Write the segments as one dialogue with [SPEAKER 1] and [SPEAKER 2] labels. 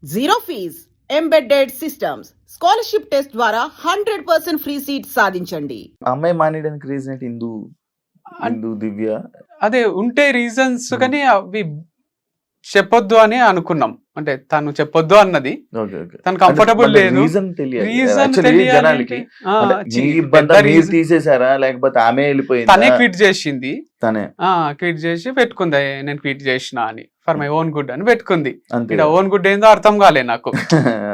[SPEAKER 1] Zero fees embedded systems scholarship test ద్వారా 100% free seat సాధించండి.
[SPEAKER 2] అమ్మాయి మానేయడానికి రీజన్ ఏంటి? హిందూ దివ్య
[SPEAKER 3] అదే ఉంటే రీజన్స్ కానీ అవి చెప్పొద్దు అని అనుకున్నాం. అంటే తను చెప్పొద్దు అన్నది తను కంఫర్టబుల్ లేదు.
[SPEAKER 2] రీజన్
[SPEAKER 3] రీజన్
[SPEAKER 2] జనాలకి తీసేసారా లేకపోతే ఆమె వెళ్ళిపోయింది?
[SPEAKER 3] తనే క్విట్ చేసింది.
[SPEAKER 2] తనే
[SPEAKER 3] క్విట్ చేసి పెట్టుకుంది నేను క్విట్ చేసిన అని, ఫర్ మై ఓన్ గుడ్ అని పెట్టుకుంది. ఇక్కడ ఓన్ గుడ్ ఏందో అర్థం కాలే నాకు.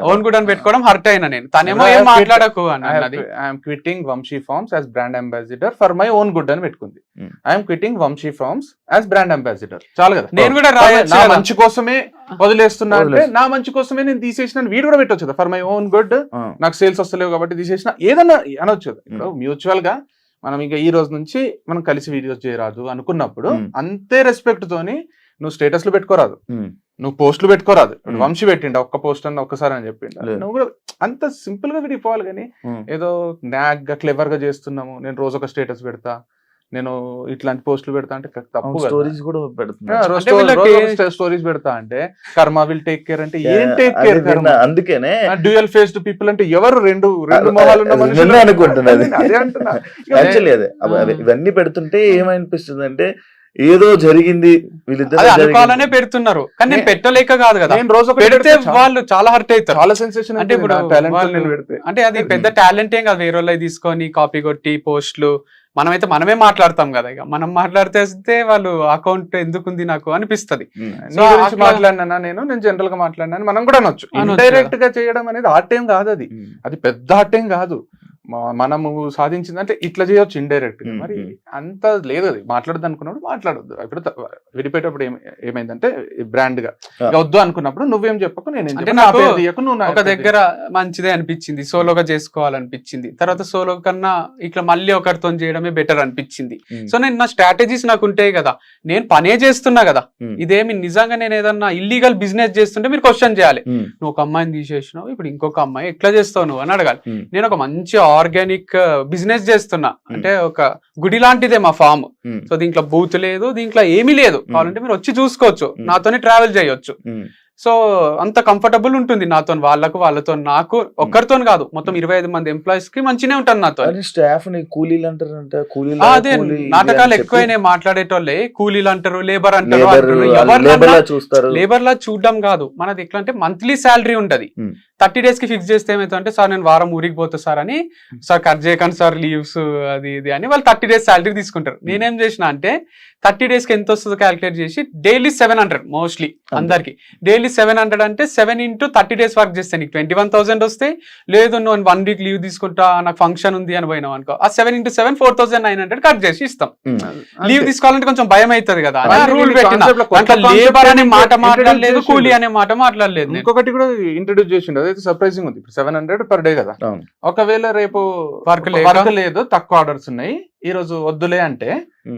[SPEAKER 3] ఓన్ గుడ్ అని పెట్టుకోవడం హర్ట్ అయినా నేను. తనేమో ఏం మాట్లాడకు అన్నది.
[SPEAKER 4] I'm quitting Vamshi farms as brand ambassador for my own good అని పెట్టుకుంది. I'm quitting Vamshi farms as brand ambassador. చాలు కదా.
[SPEAKER 3] నేను కూడా
[SPEAKER 4] నా మంచి కోసమే వదిలేస్తున్నా అంటే నా మంచి కోసమే నేను తీసేసిన వీడు కూడా పెట్టొచ్చు కదా. ఫర్ మై ఓన్ గుడ్, నాకు సేల్స్ వస్తలేవు కాబట్టి తీసేసిన ఏదన్నా అనొచ్చు కదా. ఇప్పుడు మ్యూచువల్ గా మనం ఇంకా ఈ రోజు నుంచి మనం కలిసి వీడియోస్ చేయరాదు అనుకున్నప్పుడు అంతే రెస్పెక్ట్ తోని నువ్వు స్టేటస్లు పెట్టుకోరాదు, నువ్వు పోస్టులు పెట్టుకోరాదు. వంశీ పెట్టిండ ఒక్క పోస్ట్ అన్న ఒక్కసారి అని చెప్పిండ. నువ్వు కూడా అంత సింపుల్ గా విడిపోవాలి కానీ ఏదో నాగ్ గా క్లెవర్ గా చేస్తున్నాము, నేను రోజు ఒక స్టేటస్ పెడతా, నేను ఇట్లాంటి పోస్టులు పెడతా అంటే తప్పు.
[SPEAKER 2] స్టోరీస్ కూడా
[SPEAKER 4] స్టోరీస్ పెడతా అంటే కర్మ విల్ టేక్ కేర్ అంటే ఏం టేక్ కేర్?
[SPEAKER 2] అందుకనే
[SPEAKER 4] డ్యూయల్ ఫేస్డ్ పీపుల్ అంటే ఎవరు? రెండు మొహాలు ఉన్న మనుషులు
[SPEAKER 2] అనుకుంటున్నది. ఇవన్నీ పెడుతుంటే ఏమనిపిస్తుంది అంటే ఏదో జరిగింది, వీళ్ళిద్దరు
[SPEAKER 3] అనుకోవాలనే పెడుతున్నారు. కానీ నేను పెట్టలేక కాదు కదా.
[SPEAKER 4] నేను రోజు
[SPEAKER 3] పెడితే వాళ్ళు చాలా హర్ట్ అవుతారు.
[SPEAKER 4] చాలా సెన్సేషన్
[SPEAKER 3] అంటే ఇప్పుడు అంటే అది పెద్ద టాలెంట్ ఏం కాదు. వేరే వాళ్ళు తీసుకొని కాపీ కొట్టి పోస్టులు మనమే మాట్లాడతాం కదా. ఇక మనం మాట్లాడితే వాళ్ళు అకౌంట్ ఎందుకుంది నాకు అనిపిస్తుంది.
[SPEAKER 4] మాట్లాడినా నేను జనరల్ గా మాట్లాడినా మనం కూడా అనొచ్చు. ఇండైరెక్ట్ గా చేయడం అనేది ఆర్ట్ ఏం కాదు, అది పెద్ద ఆర్ట్ ఏం కాదు. మనము సాధించింది అంటే ఇట్లా చేయొచ్చు ఇండైరెక్ట్ గా. మరి అంత లేదు, అది మాట్లాడద్దు అనుకున్నప్పుడు మాట్లాడొద్దు. ఇప్పుడు విడిపోయేటప్పుడు ఏమైందంటే బ్రాండ్ గా వద్దు అనుకున్నప్పుడు నువ్వేం చెప్పకు, నేను
[SPEAKER 3] ఒక దగ్గర మంచిదే అనిపించింది, సోలోగా చేసుకోవాలనిపించింది. తర్వాత సోలో కన్నా ఇట్లా మళ్ళీ ఒకరితో చేయడమే బెటర్ అనిపించింది. సో నేను నా స్ట్రాటజీస్ నాకు ఉంటాయి కదా, నేను పనే చేస్తున్నా కదా. ఇదేమి నిజంగా నేను ఏదన్నా ఇల్లీగల్ బిజినెస్ చేస్తుంటే మీరు క్వశ్చన్ చేయాలి. నువ్వు ఒక అమ్మాయిని తీసేసినావు, ఇప్పుడు ఇంకొక అమ్మాయి ఎట్లా చేస్తావు నువ్వు అని అడగాలి. నేను ఒక మంచి ఆర్గానిక్ బిజినెస్ చేస్తున్నా అంటే ఒక గుడి లాంటిదే మా ఫామ్. సో దీంట్లో బూత్ లేదు, దీంట్లో ఏమీ లేదు. కావాలంటే మీరు వచ్చి చూసుకోవచ్చు, నాతోనే ట్రావెల్ చేయొచ్చు. సో అంత కంఫర్టబుల్ ఉంటుంది నాతో, వాళ్ళతో నాకు ఒక్కరితో కాదు, మొత్తం 25 మంది ఎంప్లాయీస్ కి మంచినే ఉంటాను నాతో.
[SPEAKER 2] స్టాఫ్ కూలీలు అంటారంట.
[SPEAKER 3] అదే నాటకాలు ఎక్కువైనా మాట్లాడేటోళ్ళే కూలీలు అంటారు, లేబర్ అంటారు. లేబర్ లా చూడడం కాదు మనది. ఎట్లా అంటే మంత్లీ శాలరీ ఉంటది. 30 days కి ఫిక్స్ చేస్తే ఏమైతే సార్ నేను వారం ఊరికి పోతా సార్ అని, సార్ కట్ చేయకండి సార్ లీవ్స్ అది ఇది అని వాళ్ళు 30 days శాలరీ తీసుకుంటారు. నేనేం చేసిన అంటే 30 days కి ఎంత వస్తుందో క్యాలిక్యులేట్ చేసి డైలీ 700 మోస్ట్లీ అందరికి డైలీ 700 అంటే 7 into 30 days వర్క్ చేస్తే నీకు 21,000 వస్తాయి. లేదు నువ్వు 1 week లీవ్ తీసుకుంటా నాకు ఫంక్షన్ ఉంది అని పోయినావు అనుకో, ఆ 7 into 7 4,900 కట్ చేసి ఇస్తాం. లీవ్ తీసుకోవాలంటే కొంచెం భయం అవుతుంది కదా, రూల్ పెట్టిన లేబర్ అనే మాట మాట్లాడలేదు, కూలీ అనే మాట మాట్లాడలేదు.
[SPEAKER 4] ఇంకొకటి కూడా ఇంట్రడ్యూస్ చేసిండు, అదైతే సర్ప్రైజింగ్ ఉంది. ఇప్పుడు 700 per day కదా. ఒకవేళ రేపు వర్క్ లేదు, తక్కువ ఆర్డర్స్ ఉన్నాయి, ఈ రోజు వద్దులే అంటే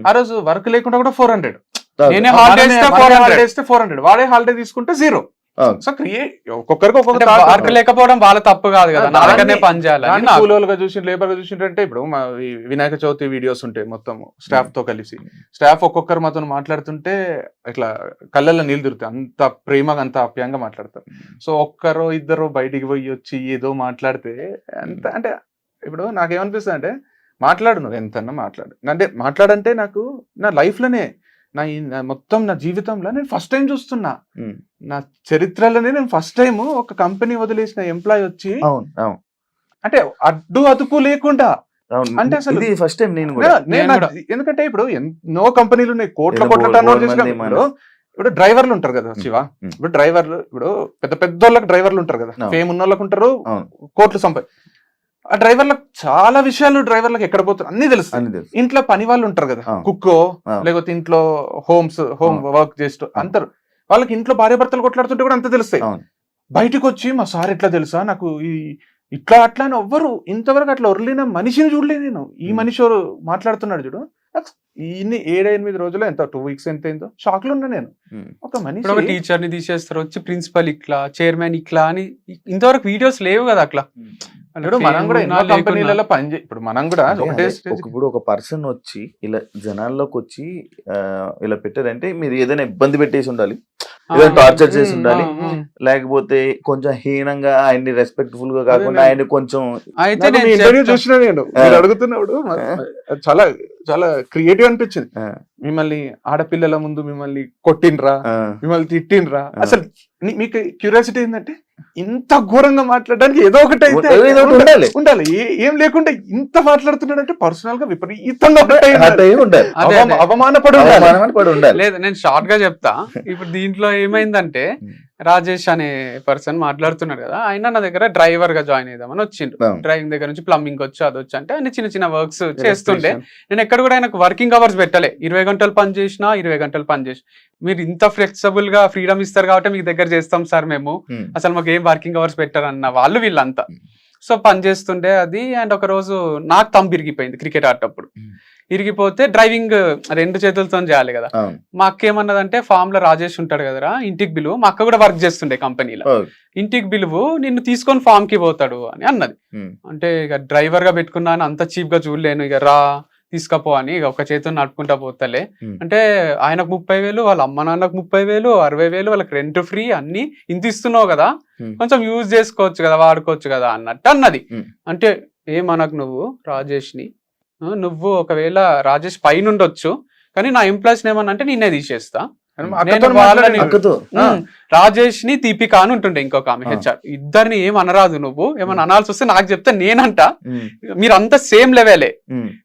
[SPEAKER 4] ఆ రోజు వర్క్ లేకుండా కూడా 400. నేనే హాలిడే ఇస్తే 400, వాడే హాలిడే తీసుకుంటే 0. సో ఒక్కొక్కరికి ఒక్కొక్క
[SPEAKER 3] వర్క్ లేకపోవడం వాళ్ళ తప్పు కాదు కదా, నాకనే పని చేయాలి.
[SPEAKER 4] కూలోలుగా చూసి లేబర్ గా చూసింటే ఇప్పుడు మా వినాయక చవితి వీడియోస్ ఉంటాయి మొత్తం స్టాఫ్ తో కలిసి. స్టాఫ్ ఒక్కొక్కరు మాతో మాట్లాడుతుంటే ఇట్లా కళ్ళల్లో నీళ్ళు తిరుగుతాయి, అంత ప్రేమగా అంత ఆప్యాయంగా మాట్లాడతారు. సో ఒక్కరు ఇద్దరు బయటికి పోయి వచ్చి ఏదో మాట్లాడితే అంత అంటే ఇప్పుడు నాకేమనిపిస్తుంది అంటే మాట్లాడు, నువ్వు ఎంతన్నా మాట్లాడు. అంటే మాట్లాడంటే నాకు నా లైఫ్ లోనే మొత్తం నా జీవితంలో నేను ఫస్ట్ టైం చూస్తున్నా, నా చరిత్రలోనే నేను ఫస్ట్ టైం ఒక కంపెనీ వదిలేసిన ఎంప్లాయ్ వచ్చి అంటే అడ్డు అదుపు లేకుండా, అంటే అసలు
[SPEAKER 2] ఫస్ట్ టైం నేను
[SPEAKER 4] ఎందుకంటే ఇప్పుడు ఎన్నో కంపెనీలు ఉన్నాయి, కోట్ల టర్న్ ఓవర్ చేసిన. ఇప్పుడు డ్రైవర్లు ఉంటారు కదా శివ, ఇప్పుడు డ్రైవర్లు ఇప్పుడు పెద్ద పెద్ద వాళ్ళకి డ్రైవర్లు ఉంటారు కదా, ఫేమ్ ఉన్న వాళ్ళకి ఉంటారు, కోట్లు ఆ డ్రైవర్లకు చాలా విషయాలు డ్రైవర్లకు ఎక్కడ పోతారు అన్ని తెలుసు. ఇంట్లో పని వాళ్ళు ఉంటారు కదా, కుక్కో లేకపోతే ఇంట్లో హోమ్ వర్క్ చేస్తూ అంటారు, వాళ్ళకి ఇంట్లో భార్య భర్తలు కొట్లాడుతుంటే కూడా అంత తెలుస్తాయి. బయటకు వచ్చి మా సార్ ఎట్లా తెలుసా నాకు ఇట్లా అట్లా అని ఎవ్వరు ఇంతవరకు అట్లా ఒరలిన మనిషిని చూడలేదు నేను. ఈ మనిషి మాట్లాడుతున్నాడు చూడు, ఇన్ని 7-8 రోజులు ఎంత 2 weeks ఎంత అయిందో షాక్ లో ఉన్నా నేను. ఒక మనిషి
[SPEAKER 3] టీచర్ ని తీసేస్తారు, వచ్చి ప్రిన్సిపల్ ఇట్లా, చైర్మన్ ఇట్లా అని ఇంతవరకు వీడియోస్ లేవు కదా అట్లా.
[SPEAKER 4] మనం కూడా ఎన్నో కంపెనీలలో ఇప్పుడు మనం కూడా
[SPEAKER 2] ఇప్పుడు ఒక పర్సన్ వచ్చి ఇలా జనాల్లోకి వచ్చి ఇలా పెట్టారంటే మీరు ఏదైనా ఇబ్బంది పెట్టేసి ఉండాలి. ఏదో టార్చర్ చేసి ఉండాలి, లేకపోతే కొంచెం హీనంగా ఆయన్ని రెస్పెక్ట్ఫుల్ గా కాకుండా ఆయన కొంచెం.
[SPEAKER 3] అయితే
[SPEAKER 4] ఇంటర్వ్యూ చూసిన నేను మీరు అడుగుతున్నప్పుడు చాలా చాలా క్రియేటివ్ అనిపించింది. మిమ్మల్ని ఆడపిల్లల ముందు మిమ్మల్ని కొట్టిండ్రా, మిమ్మల్ని తిట్టిండ్రా, అసలు మీకు క్యూరియాసిటీ ఏంటంటే ఇంత ఘోరంగా మాట్లాడడానికి ఏదో ఒకటి అయితే ఉండాలి. ఏం లేకుండా ఇంత మాట్లాడుతున్నాడంటే పర్సనల్ గా విపరీతంగా అవమానపడి ఉండాలి.
[SPEAKER 3] లేదు, నేను షార్ట్ గా చెప్తా. ఇప్పుడు దీంట్లో ఏమైందంటే రాజేష్ అనే పర్సన్ మాట్లాడుతున్నాడు కదా, ఆయన నా దగ్గర డ్రైవర్ గా జాయిన్ అయిదామని వచ్చిండు. డ్రైవింగ్ దగ్గర నుంచి ప్లంబింగ్ వచ్చు, అది వచ్చి అంటే ఆయన చిన్న చిన్న వర్క్స్ చేస్తుండే. నేను ఎక్కడ కూడా ఆయనకు వర్కింగ్ అవర్స్ పెట్టలే. 20 గంటలు పని చేసినా 20 గంటలు పని చేసి, మీరు ఇంత ఫ్లెక్సిబుల్ గా ఫ్రీడమ్ ఇస్తారు కాబట్టి మీకు దగ్గర చేస్తాం సార్ మేము, అసలు మాకు ఏం వర్కింగ్ అవర్స్ పెట్టారన్న వాళ్ళు వీళ్ళంతా. సో పని చేస్తుండే అది. అండ్ ఒక రోజు నాకు తంబు ఇరిగిపోయింది క్రికెట్ ఆడేటప్పుడు. ఇరిగిపోతే డ్రైవింగ్ 2 చేతులతో చేయాలి కదా. మా అక్క ఏమన్నదంటే, ఫామ్ లో రాజేష్ ఉంటాడు కదరా, ఇంటికి పిలువు. మా అక్క కూడా వర్క్ చేస్తుండే కంపెనీలో, ఇంటికి పిలువు, నిన్ను తీసుకొని ఫామ్ కి పోతాడు అని అన్నది. అంటే ఇక డ్రైవర్ గా పెట్టుకున్నా అని అంత చీప్ గా చూడలేను, ఇక రా తీసుకపో అని ఇక ఒక చేతితో నడుపుకుంటా పోతలే. అంటే ఆయనకు 30,000, వాళ్ళ అమ్మ నాన్నకు 30,000, 60,000, వాళ్ళకి రెంట్ ఫ్రీ, అన్ని ఇంత ఇస్తున్నావు కదా, కొంచెం యూజ్ చేసుకోవచ్చు కదా, వాడుకోవచ్చు కదా అన్నట్టు అన్నది. అంటే ఏమనకు నువ్వు రాజేష్ ని, నువ్వు ఒకవేళ రాజేష్ పైన ఉండొచ్చు కానీ నా ఎంప్లాయీస్ ఏమన్నా అంటే నిన్నే తీసేస్తా. రాజేష్ ని దీపిక అని ఉంటుండే ఇంకొక ఆమె హెచ్ఆర్, ఇద్దరిని ఏం అనరాదు, నువ్వు ఏమన్నా అనాల్సి వస్తే నాకు చెప్తే నేనంట. మీరంతా సేమ్ లెవెలే,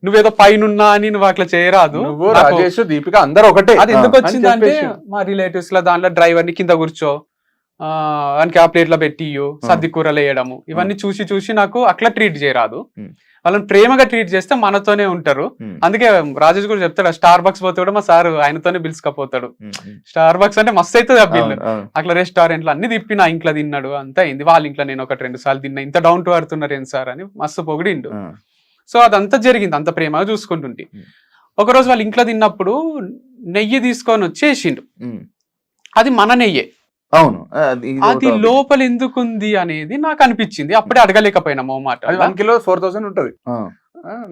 [SPEAKER 3] నువ్వేదో పైనున్నా అని నువ్వు అట్లా చేయరాదు.
[SPEAKER 4] రాజేష్ దీపిక అందరూ ఒకటే.
[SPEAKER 3] అది ఎందుకు వచ్చిందంటే మా రిలేటివ్స్ లో దాంట్లో డ్రైవర్ ని కింద కూర్చో, వానికి ఆ ప్లేట్ లో పెట్టి సర్ది కూరలు వేయడము, ఇవన్నీ చూసి చూసి నాకు అట్లా ట్రీట్ చేయరాదు. వాళ్ళని ప్రేమగా ట్రీట్ చేస్తే మనతోనే ఉంటారు. అందుకే రాజేష్ కూడా చెప్తాడు, స్టార్ బక్స్ పోతే కూడా మా సార్ ఆయనతోనే పిలుచుకపోతాడు. స్టార్ బక్స్ అంటే మస్తు అవుతుంది ఆ బిల్లు. అట్లా రెస్టారెంట్లు అన్ని తిప్పి నా ఇంట్లో తిన్నాడు, అంతా అయింది. వాళ్ళ ఇంట్లో నేను 1-2 సార్లు తిన్నా, ఇంత డౌన్ టు అర్తున్నారు ఏం సార్ అని మస్తు పొగిడిండు. సో అదంతా జరిగింది, అంత ప్రేమగా చూసుకుంటుంటే. ఒకరోజు వాళ్ళ ఇంట్లో తిన్నప్పుడు నెయ్యి తీసుకొని వచ్చేసిండు. అది మన నెయ్యే,
[SPEAKER 2] అవును,
[SPEAKER 3] అది లోపల ఎందుకుంది అనేది నాకు అనిపించింది. అప్పుడే అడగలేకపోయినా మాట.
[SPEAKER 4] 1 కిలో 4,000 ఉంటది,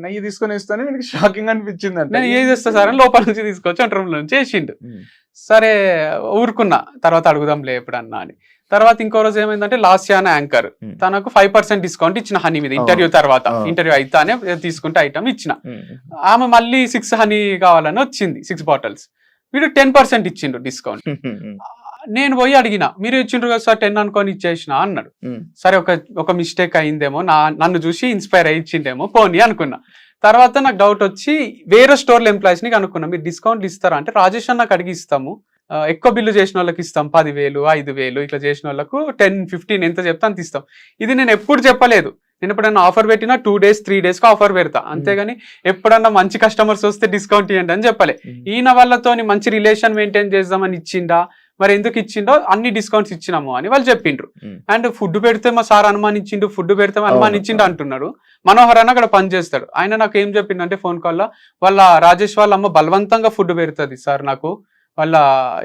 [SPEAKER 4] నెయ్యి తీసుకొని వేస్తానే మీకు షాకింగ్ అనిపించింది. అంటే
[SPEAKER 3] నేను ఏది చేస్తా సార్ అని లోపల నుంచి తీసుకొచ్చి వంట రూమ్ నుంచి వేసిండు. సరే ఊరుకున్నా, తర్వాత అడుగుదాంలే ఎప్పుడన్నా అని. తర్వాత ఇంకో రోజు ఏమైందంటే లాస్యా అనే యాంకర్ తనకు 5% డిస్కౌంట్ ఇచ్చిన హనీ మీద. ఇంటర్వ్యూ తర్వాత, ఇంటర్వ్యూ అయితేనే తీసుకుంటే ఐటమ్ ఇచ్చిన. ఆమె మళ్ళీ 6 హనీ కావాలని వచ్చింది, 6 బాటిల్స్. వీడు 10% ఇచ్చిండు డిస్కౌంట్. నేను పోయి అడిగిన, మీరు ఇచ్చిండ్రు కదా సార్ 10 అనుకొని ఇచ్చేసిన అన్నాడు. సరే ఒక మిస్టేక్ అయిందేమో, నన్ను చూసి ఇన్స్పైర్ అయ్యి ఇచ్చిండేమో పోనీ అనుకున్నా. తర్వాత నాకు డౌట్ వచ్చి వేరే స్టోర్ల ఎంప్లాయీస్ ని కనుక్కున్నా, మీరు డిస్కౌంట్లు ఇస్తారా అంటే, రాజేష్ అన్నకు అడిగి ఇస్తాము, ఎక్కువ బిల్లు చేసిన వాళ్ళకి ఇస్తాం, 10,000, 5,000 ఇట్లా చేసిన వాళ్ళకు 10-15 ఎంత చెప్తా అంత ఇస్తాం. ఇది నేను ఎప్పుడు చెప్పలేదు. నేను ఎప్పుడైనా ఆఫర్ పెట్టినా 2 days 3 days కి ఆఫర్ పెడతా, అంతేగాని ఎప్పుడన్నా మంచి కస్టమర్స్ వస్తే డిస్కౌంట్ ఇవ్వండి అని చెప్పలే. ఈయన వాళ్ళతోని మంచి రిలేషన్ మెయింటైన్ చేద్దామని ఇచ్చిండా, మరి ఎందుకు ఇచ్చిండో అన్ని డిస్కౌంట్స్ ఇచ్చినాము అని వాళ్ళు చెప్పిండ్రు. అండ్ ఫుడ్ పెడితే మా సార్ అనుమానించిండు, ఫుడ్ పెడితే అనుమానించిండు అంటున్నాడు. మనోహర్ అన్న అక్కడ పని చేస్తాడు, ఆయన నాకు ఏం చెప్పిండంటే ఫోన్ కాల్లో, వాళ్ళ రాజేష్ వాళ్ళ అమ్మ బలవంతంగా ఫుడ్ పెడుతుంది సార్, నాకు వాళ్ళ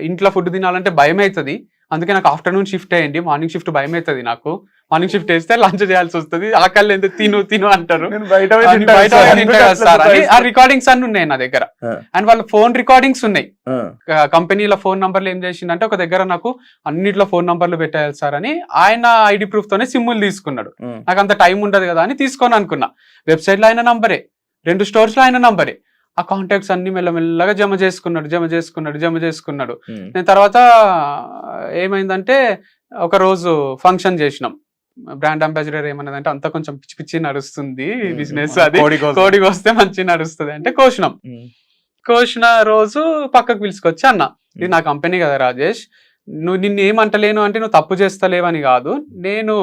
[SPEAKER 3] ఇంట్లో ఫుడ్ తినాలంటే భయం అవుతుంది, అందుకే నాకు ఆఫ్టర్నూన్ షిఫ్ట్ అయ్యండి, మార్నింగ్ షిఫ్ట్ భయం అవుతుంది, నాకు మార్నింగ్ షిఫ్ట్ వేస్తే లంచ్ చేయాల్సి వస్తుంది, ఆకలి ఎంత తిను అంటారు. ఆ రికార్డింగ్స్ అన్ని ఉన్నాయి నా దగ్గర. అండ్ వాళ్ళ ఫోన్ రికార్డింగ్స్ ఉన్నాయి. కంపెనీల ఫోన్ నంబర్లు ఏం చేసిందంటే, ఒక దగ్గర నాకు అన్నిట్లో ఫోన్ నంబర్లు పెట్టాలి సార్ అని ఆయన ఐడి ప్రూఫ్ తోనే సిమ్ములు తీసుకున్నాడు. నాకు అంత టైం ఉండదు కదా అని తీసుకొని అనుకున్నా. వెబ్సైట్ లో ఆయన నంబరే, 2 స్టోర్స్ లో ఆయన నంబరే. ఆ కాంటాక్ట్స్ అన్ని మెల్లమెల్లగా జమ చేసుకున్నాడు. నేను తర్వాత ఏమైందంటే, ఒక రోజు ఫంక్షన్ చేసినాం. బ్రాండ్ అంబాసిడర్ ఏమన్నదంటే, అంతా కొంచెం పిచ్చి నడుస్తుంది బిజినెస్, అది కోడికి వస్తే మంచి నడుస్తుంది అంటే కోసిన రోజు పక్కకు పిలుచుకొచ్చి అన్న, ఇది నా కంపెనీ కదా రాజేష్, నువ్వు నిన్ను ఏమంటలేను అంటే నువ్వు తప్పు చేస్తలేవని కాదు, నేను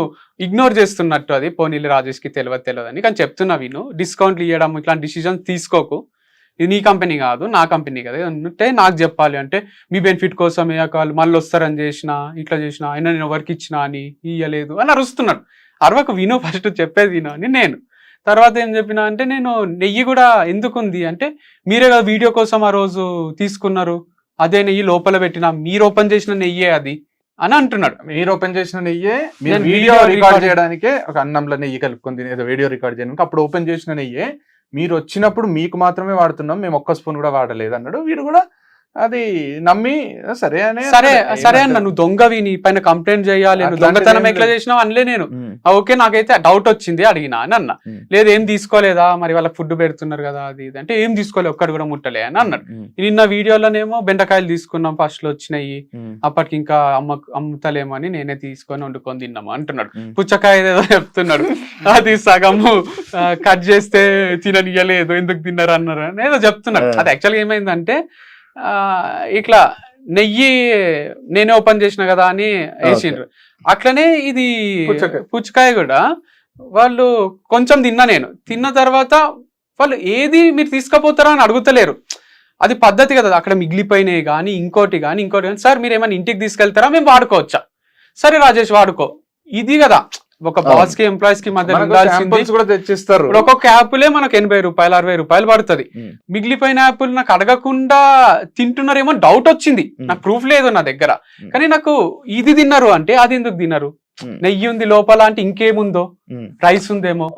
[SPEAKER 3] ఇగ్నోర్ చేస్తున్నట్టు, అది పోనీళ్ళు రాజేష్ కి తెలియదు అని కానీ చెప్తున్నా, విను, డిస్కౌంట్లు ఇవ్వడం ఇట్లాంటి డిసిజన్ తీసుకోకు, ఇది నీ కంపెనీ కాదు నా కంపెనీ కదా అంటే నాకు చెప్పాలి అంటే, మీ బెనిఫిట్ కోసమే వాళ్ళు మళ్ళీ వస్తారని ఇట్లా చేసిన అయినా నేను ఎవరికి ఇచ్చినా అని ఇయ్యలేదు అని అరుస్తున్నాడు. అరవకు, విను, ఫస్ట్ చెప్పేది విను అని నేను. తర్వాత ఏం చెప్పినా అంటే, నేను నెయ్యి కూడా ఎందుకుంది అంటే, మీరే కదా వీడియో కోసం ఆ రోజు తీసుకున్నారు, అదే నెయ్యి లోపల పెట్టినా, మీరు ఓపెన్ చేసిన నెయ్యే అది అని అంటున్నాడు.
[SPEAKER 4] మీరు ఓపెన్ చేసిన నెయ్యే, వీడియో రికార్డ్ చేయడానికే ఒక అన్నంలో నెయ్యి కలుపుకుంది, ఏదో వీడియో రికార్డ్ చేయడానికి అప్పుడు ఓపెన్ చేసిన నెయ్యే, మీరు వచ్చినప్పుడు మీకు మాత్రమే వాడుతున్నాం, మేము ఒక్క స్పూన్ కూడా వాడలేదు అన్నాడు. వీడు కూడా అది నమ్మి సరే
[SPEAKER 3] సరే అన్న నువ్వు దొంగవి నీ పైన కంప్లైంట్ చేయాలి నువ్వు దొంగతనం ఎట్లా చేసినావు అనలే నేను ఓకే నాకైతే డౌట్ వచ్చింది అడిగినా అని అన్న లేదు ఏం తీసుకోలేదా మరి వాళ్ళకి ఫుడ్ పెడుతున్నారు కదా అది ఇది అంటే ఏం తీసుకోలే ఒక్కటి కూడా ముట్టలే అని అన్నాడు. నిన్న వీడియోలోనేమో బెండకాయలు తీసుకున్నాం ఫస్ట్ లో వచ్చినాయి అప్పటికి ఇంకా అమ్ముతలేమని నేనే తీసుకొని వండుకొని తిన్నాము అంటున్నాడు. పుచ్చకాయ ఏదో చెప్తున్నాడు అది సగము కట్ చేస్తే తిననియలేదు ఎందుకు తిన్నారు అన్నారు అని ఏదో చెప్తున్నాడు. అది యాక్చువల్గా ఏమైందంటే ఇట్లా నెయ్యి నేనే ఓపెన్ చేసిన కదా అని వేసిండ్రు. అట్లనే ఇది పుచ్చకాయ కూడా వాళ్ళు కొంచెం తిన్న తర్వాత వాళ్ళు ఏది మీరు తీసుకుపోతారా అని అడుగుతలేరు. అది పద్ధతి కదా, అక్కడ మిగిలిపోయినాయి కానీ ఇంకోటి కానీ సార్ మీరు ఏమైనా ఇంటికి తీసుకెళ్తారా మేము వాడుకోవచ్చా, సరే రాజేష్ వాడుకో. ఇది కదా ఒక బాస్ కి ఎంప్లాయీస్ కి మధ్య
[SPEAKER 4] కూడా తెచ్చిస్తారు.
[SPEAKER 3] ఒక్కొక్క యాపిలే మనకు 80 రూపాయలు 60 రూపాయలు పడుతుంది. మిగిలిపోయిన యాపిల్ నాకు అడగకుండా తింటున్నారేమో డౌట్ వచ్చింది. నాకు ప్రూఫ్ లేదు నా దగ్గర, కానీ నాకు ఇది తిన్నారు అంటే అది ఎందుకు తిన్నారు, నెయ్యి ఉంది లోపల అంటే ఇంకేముందో రైస్ ఉందేమో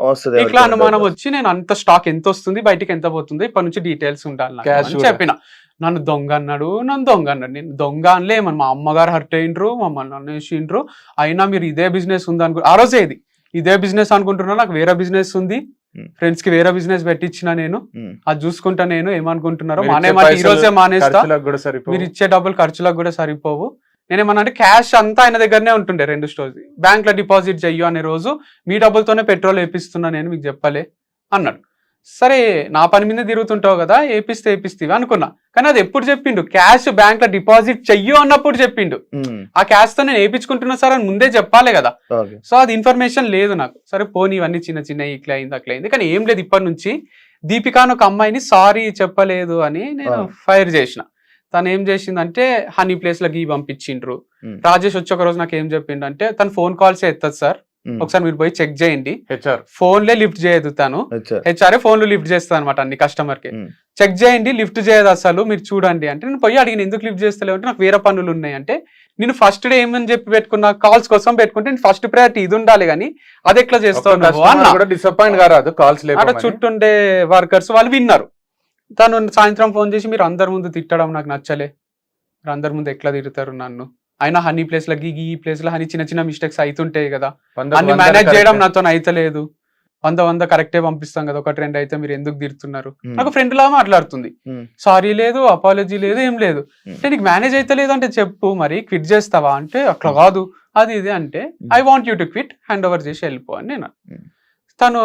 [SPEAKER 3] ఇట్లా అనుమానం వచ్చి నేను అంత స్టాక్ ఎంత వస్తుంది బయటికి ఎంత పోతుంది ఇప్పటి నుంచి డీటెయిల్స్ ఉండాలి చెప్పిన. నన్ను దొంగ అన్నాడు నేను దొంగ అనలే, మా అమ్మగారు హర్ట్ అయ్యిండ్రు మమ్మల్ని అనేసిండ్రు, అయినా మీరు ఇదే బిజినెస్ ఉంది ఆ రోజే ఇదే బిజినెస్ అనుకుంటున్నా, నాకు వేరే బిజినెస్ ఉంది ఫ్రెండ్స్ కి వేరే బిజినెస్ పెట్టించిన నేను అది చూసుకుంటా. నేను ఏమనుకుంటున్నారో ఈ రోజే మానేస్తా, మీరు ఇచ్చే డబ్బులు ఖర్చులకు కూడా సరిపోవు. నేనేమన్నా అంటే క్యాష్ అంతా ఆయన దగ్గరనే ఉంటుండే 2 స్టోర్స్, బ్యాంక్ లో డిపాజిట్ చెయ్యు అనే రోజు మీ డబ్బులతోనే పెట్రోల్ వేపిస్తున్నా నేను మీకు చెప్పలే అన్నాడు. సరే నా పని మీద తిరుగుతుంటావు కదా వేపిస్తేవి అనుకున్నా, కానీ అది ఎప్పుడు చెప్పిండు క్యాష్ బ్యాంక్ లో డిపాజిట్ చెయ్యు అన్నప్పుడు చెప్పిండు. ఆ క్యాష్ తో నేను వేయించుకుంటున్నా సార్ అని ముందే చెప్పాలి కదా. సో అది ఇన్ఫర్మేషన్ లేదు నాకు. సరే పోనీ ఇవన్నీ చిన్న ఇట్లా అయింది అట్లా అయింది, కానీ ఏం లేదు. ఇప్పటి నుంచి దీపిక అని ఒక అమ్మాయిని సారీ చెప్పలేదు అని నేను ఫైర్ చేసిన. తను ఏం చేసిందంటే హనీ ప్లేస్ లో గీ పంపించిండ్రు. రాజేష్ వచ్చి ఒక రోజు నాకు ఏం చెప్పిండు అంటే తను ఫోన్ కాల్స్ ఎత్తదు సార్, ఒకసారి మీరు పోయి చెక్ చేయండి, ఫోన్లే లిఫ్ట్ చేయదు తను, హెచ్ఆర్ఏ ఫోన్లు లిఫ్ట్ చేస్తుంది అనమాట అన్ని కస్టమర్ కి, చెక్ చేయండి లిఫ్ట్ చేయదు అసలు మీరు చూడండి అంటే. నేను పోయి అడిగిన ఎందుకు లిఫ్ట్ చేస్తలేవు అంటే నాకు వేరే పనులు ఉన్నాయి అంటే. నేను ఫస్ట్ డే ఏమని చెప్పి పెట్టుకున్నా కాల్స్ కోసం పెట్టుకుంటే నేను ఫస్ట్ ప్రయారిటీ ఇది ఉండాలి కానీ అది ఎట్లా చేస్తాను
[SPEAKER 4] డిసప్పాయింట్ కాదు కాల్స్
[SPEAKER 3] అక్కడ చుట్టుండే వర్కర్స్ వాళ్ళు విన్నారు. తను సాయంత్రం ఫోన్ చేసి మీరు అందరి ముందు తిట్టడం నాకు నచ్చలే, మీరు అందరి ముందు ఎట్లా తిడతారు నన్ను, అయినా హనీ ప్లేస్ లో ఈ ప్లేస్ లో హనీ చిన్న మిస్టేక్స్ అవుతుంటాయి కదా, అన్ని మేనేజ్ చేయడం నాతో అయితలేదు, 100 కరెక్టే పంపిస్తాం కదా, 1-2 అయితే మీరు ఎందుకు తిడుతున్నారు. నాకు ఫ్రెండ్ లా మాట్లాడుతుంది, సారీ లేదు అపాలజీ లేదు ఏం లేదు. అంటే నీకు మేనేజ్ అయితే లేదు అంటే చెప్పు మరి క్విట్ చేస్తావా అంటే అట్లా కాదు అది ఇది అంటే I want you to quit hand over చేసి వెళ్ళిపో అని నేను. తను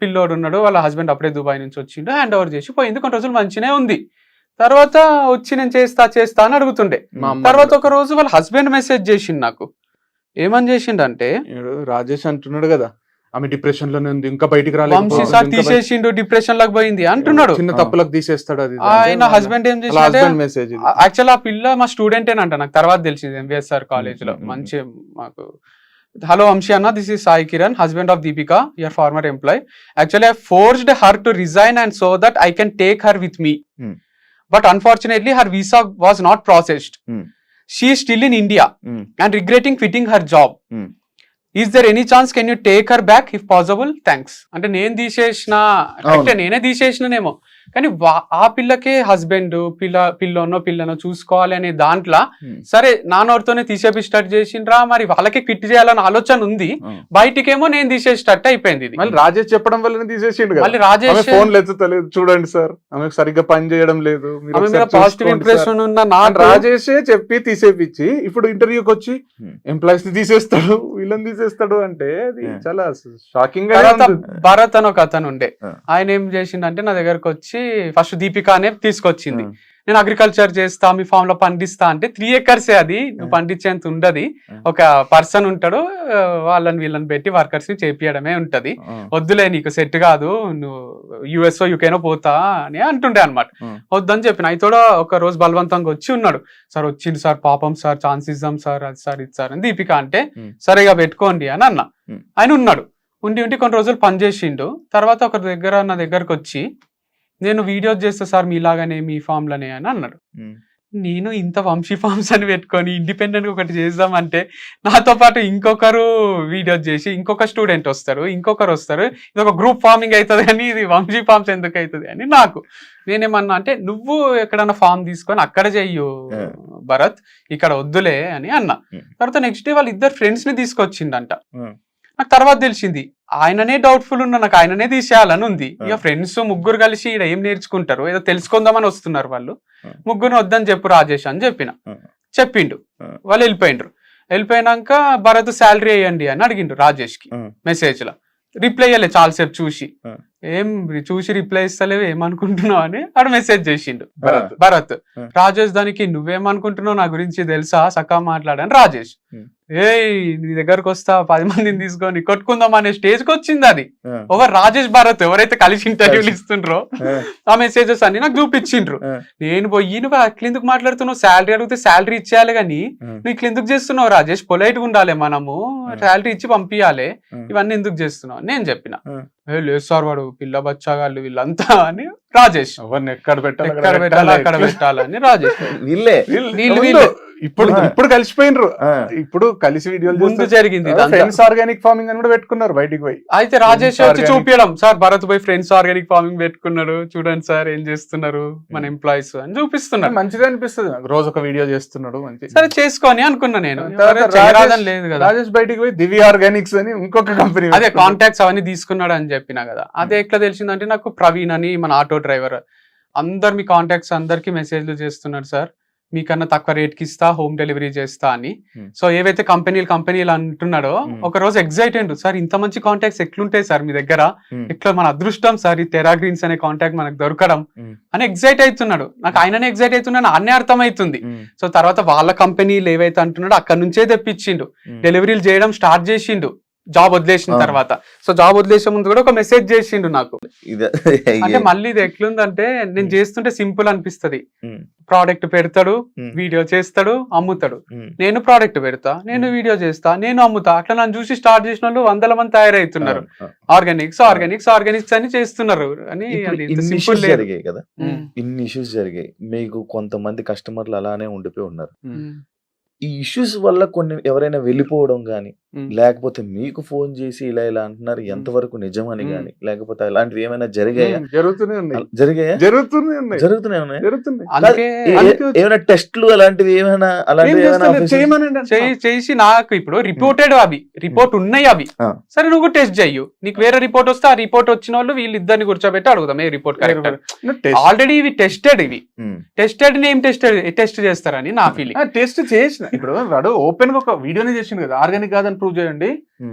[SPEAKER 3] పిల్లోడు ఉన్నాడు, వాళ్ళ హస్బెండ్ అప్పుడే దుబాయ్ నుంచి వచ్చిండు, హ్యాండ్ ఓవర్ చేసి పోయింది. కొన్ని రోజులు మంచినే ఉంది, తర్వాత వచ్చి నేను చేస్తా అని అడుగుతుండే. తర్వాత ఒక రోజు వాళ్ళ హస్బెండ్ మెసేజ్ చేసిండు నాకు, ఏమని చేసిండు అంటే
[SPEAKER 4] రాజేష్ అంటున్నాడు కదా ఆమె డిప్రెషన్ లోనే ఉంది ఇంకా బయటికి రాలేదు,
[SPEAKER 3] తీసేసిండు డిప్రెషన్ లాగా పోయింది అంటున్నాడు,
[SPEAKER 4] చిన్న తప్పులకు తీసేస్తాడు అది.
[SPEAKER 3] ఆయన హస్బెండ్ ఏం చేసి యాక్చువల్ ఆ పిల్ల మా స్టూడెంటేనంట, నాకు తర్వాత తెలిసింది ఎంవిఎస్ఆర్ కాలేజ్ లో. మంచి మాకు hello Amshi Anna, this is Sai Kiran, husband of Deepika, your former employee. Actually I forced her to resign and so that I can take her with me. But unfortunately her visa was not processed. She is still in India and regretting quitting her job. Is there any chance can you take her back if possible? Thanks. అంటే నేను నేనే తీసేసినేమో, కానీ ఆ పిల్లకే husband పిల్లనో చూసుకోవాలి అనే దాంట్లో సరే నాన్నోడితోనే తీసేపి start చేసిండ్రా, మరి వాళ్ళకే క్విట్ చేయాలని ఆలోచన ఉంది, బయటికేమో నేను తీసేసేటట్టు అయిపోయింది.
[SPEAKER 4] మళ్ళీ రాజేష్ చెప్పడం వల్ల తీసేసిండు.
[SPEAKER 3] మళ్ళీ రాజేష్
[SPEAKER 4] ఫోన్ ఎత్తుతలేదు చూడండి సార్, ఆమె సరిగ్గా పని చేయడం లేదు,
[SPEAKER 3] పాజిటివ్ ఇంప్రెషన్ ఉన్న
[SPEAKER 4] రాజేషే చెప్పి తీసేపిచ్చి ఇప్పుడు ఇంటర్వ్యూకి వచ్చి ఎంప్లాయీస్ ని తీసేస్తాడు వీళ్ళని తీసేస్తాడు అంటే అది చాలా షాకింగ్ గా.
[SPEAKER 3] భరత్ అని ఒక అతను ఉండే, ఆయన ఏం చేసిండంటే నా దగ్గరకు వచ్చి ఫస్ట్ దీపిక అనే తీసుకొచ్చింది, నేను అగ్రికల్చర్ చేస్తా మీ ఫామ్ లో పండిస్తా అంటే 3 acres అది నువ్వు పండించేంత ఉండదు, ఒక పర్సన్ ఉంటాడు వీళ్ళని పెట్టి వర్కర్స్ ని చేపియడమే ఉంటది, వద్దులే నీకు సెట్ కాదు నువ్వు యుఎస్ఓ యూకేనో పోతా అని అంటుండే అనమాట. వద్దని చెప్పిన అయితే ఒక రోజు బలవంతంగా వచ్చి ఉన్నాడు, సార్ వచ్చింది సార్ పాపం సార్ ఛాన్స్ ఇద్దాం సార్ అది సార్ ఇది సార్ అని. దీపిక అంటే సరిగా పెట్టుకోండి అని అన్న. ఆయన ఉన్నాడు, ఉండి కొన్ని రోజులు పని చేసిండు. తర్వాత నా దగ్గరకు వచ్చి నేను వీడియోస్ చేస్తా సార్ మీలాగానే మీ ఫామ్ లోనే అని అన్నాడు. నేను ఇంత వంశీ ఫార్మ్స్ అని పెట్టుకొని ఇండిపెండెంట్ గా ఒకటి చేద్దామంటే నాతో పాటు ఇంకొకరు వీడియో చేసి ఇంకొక స్టూడెంట్ వస్తారు, ఇంకొకరు వస్తారు, ఇది ఒక గ్రూప్ ఫార్మింగ్ అవుతుంది అని ఇది వంశీ ఫార్మ్స్ ఎందుకు అవుతుంది అని నాకు. నేనేమన్నా అంటే నువ్వు ఎక్కడన్నా ఫామ్ తీసుకొని అక్కడ చెయ్యు భరత్, ఇక్కడ వద్దులే అని అన్నా. తర్వాత నెక్స్ట్ డే వాళ్ళు ఇద్దరు ఫ్రెండ్స్ ని తీసుకొచ్చిండంట. నాకు తర్వాత తెలిసింది ఆయననే డౌట్ఫుల్ ఉన్నా, నాకు ఆయననే తీసేయాలని ఉంది. ఇక ఫ్రెండ్స్ ముగ్గురు కలిసి ఇక్కడ ఏం నేర్చుకుంటారు, ఏదో తెలుసుకుందామని వస్తున్నారు వాళ్ళు. ముగ్గురు వద్దని చెప్పు రాజేష్ అని చెప్పిండు. వాళ్ళు వెళ్ళిపోయినాక భరత్ శాలరీ వేయండి అని అడిగిండు రాజేష్ కి మెసేజ్ లో. రిప్లై ఇవ్వలే చాలాసేపు చూసి రిప్లై ఇస్తలేవు ఏమనుకుంటున్నావు అని ఆడు మెసేజ్ చేసిండు భరత్. రాజేష్ దానికి నువ్వేమనుకుంటున్నావు నా గురించి తెలుసా సకా మాట్లాడని రాజేష్. నీ దగ్గరకు వస్తా 10 మందిని తీసుకొని కొట్టుకుందాం అనే స్టేజ్ కి వచ్చింది అది. ఓవర్ రాజేష్ భరత్ ఎవరైతే కలిసి ఇంటర్వ్యూలు ఇస్తుండ్రో ఆ మెసేజెస్ అన్ని నాకు చూపించిండ్రు. నేను పోయి నువ్వు అట్లెందుకు మాట్లాడుతున్నావు, శాలరీ అడిగితే శాలరీ ఇచ్చేయాలి కానీ నువ్వు ఇట్లెందుకు చేస్తున్నావు రాజేష్, పొలైట్ గా ఉండాలి, మనము శాలరీ ఇచ్చి పంపించాలి, ఇవన్నీ ఎందుకు చేస్తున్నావు నేను చెప్పిన. లేదు సార్ వాడు పిల్ల బచ్చాగాళ్ళు వీళ్ళంతా అని రాజేష్.
[SPEAKER 4] ఎవరిని ఎక్కడ
[SPEAKER 3] అక్కడ పెట్టాలని రాజేష్.
[SPEAKER 4] ఇప్పుడు కలిసిపోయినరు, ఇప్పుడు కలిసి వీడియోలు
[SPEAKER 3] ముందు జరిగింది.
[SPEAKER 4] ఫ్రెండ్స్ ఆర్గానిక్ ఫార్మింగ్ అని కూడా పెట్టుకున్నారు బయటికి పోయి.
[SPEAKER 3] అయితే రాజేష్ వచ్చి చూపించడం, సార్ భరత్ పోయి ఫ్రెండ్స్ ఆర్గానిక్ ఫార్మింగ్ పెట్టుకున్నాడు, చూడండి సార్ ఏం చేస్తున్నారు మన ఎంప్లాయీస్ అని చూపిస్తున్నారు.
[SPEAKER 4] మంచిగా అనిపిస్తుంది, రోజు ఒక వీడియో చేస్తున్నాడు మంచి.
[SPEAKER 3] సరే చేసుకొని అనుకున్నా నేను. లేదు కదా
[SPEAKER 4] రాజేష్ బయటికి పోయి దివ్య ఆర్గానిక్స్ అని ఇంకొక కంపెనీ,
[SPEAKER 3] అదే కాంటాక్ట్స్ అవన్నీ తీసుకున్నాడు అని చెప్పినా కదా. అదే ఎట్లా తెలిసిందంటే నాకు ప్రవీణ్ అని మన ఆటో డ్రైవర్ అందరు మీ కాంటాక్ట్స్ అందరికి మెసేజ్లు చేస్తున్నారు, సార్ మీకన్నా తక్కువ రేట్ కి ఇస్తా, హోమ్ డెలివరీ చేస్తా అని. సో ఏవైతే కంపెనీలు అంటున్నాడో ఒక రోజు ఎగ్జైట్ అయ్యిండు, సార్ ఇంత మంచి కాంటాక్ట్స్ ఎట్లుంటాయి సార్ మీ దగ్గర, ఇట్లా మన అదృష్టం సార్ ఈ టెరా గ్రీన్స్ అనే కాంటాక్ట్ మనకు దొరకడం అని ఎగ్జైట్ అవుతున్నాడు. నాకు ఆయననే ఎగ్జైట్ అవుతున్నాను అన్నీ అర్థమవుతుంది. సో తర్వాత వాళ్ళ కంపెనీలు ఏవైతే అంటున్నాడో అక్కడ నుంచే తెప్పించిండు, డెలివరీలు చేయడం స్టార్ట్ చేసిండు జాబ్ వదిలేసిన తర్వాత. సో జాబ్ వదిలేసే ముందు కూడా ఒక మెసేజ్ చేసిండు నాకు. అంటే మళ్ళీ ఇది ఎట్లుందంటే నేను చేస్తుంటే సింపుల్ అనిపిస్తది, ప్రోడక్ట్ పెడతాడు, వీడియో చేస్తాడు, అమ్ముతాడు. నేను ప్రోడక్ట్ పెడతా, నేను వీడియో చేస్తా, నేను అమ్ముతా. అట్లా నన్ను చూసి స్టార్ట్ చేసిన వాళ్ళు 100 మంది తయారవుతున్నారు. ఆర్గానిక్స్ అని చేస్తున్నారు అని.
[SPEAKER 2] జరిగాయి కదా, ఇన్ని ఇష్యూస్ జరిగాయి, మీకు కొంతమంది కస్టమర్లు అలానే ఉండిపోయి ఉన్నారు. ఈ ఇష్యూస్ వల్ల కొన్ని ఎవరైనా వెళ్ళిపోవడం గానీ, లేకపోతే మీకు ఫోన్ చేసి ఇలా అంటున్నారు ఎంతవరకు నిజమని గానీ, లేకపోతే అలాంటివి ఏమైనా జరిగాయా? ఏమైనా టెస్ట్లు అలాంటివి ఏమైనా
[SPEAKER 3] చేసి నాకు ఇప్పుడు రిపోర్టెడ్ రిపోర్ట్ ఉన్నాయి అవి. సరే నువ్వు టెస్ట్ చెయ్యు, నీకు వేరే రిపోర్ట్ వస్తే ఆ రిపోర్ట్ వచ్చిన వాళ్ళు వీళ్ళిద్దరిని కూర్చోబెట్టి అడుగుదాం ఏ రిపోర్ట్ కరెక్ట్. ఆల్రెడీ ఇవి టెస్టెడ్ నేమ్ టెస్ట్ చేస్తారని నా ఫీలింగ్.
[SPEAKER 4] టెస్ట్ చేసిన ఇప్పుడు వాడు ఓపెన్ గా ఒక వీడియోనే చేసిండు కదా, ఆర్గానిక్ కాదని ప్రూవ్ చేయండి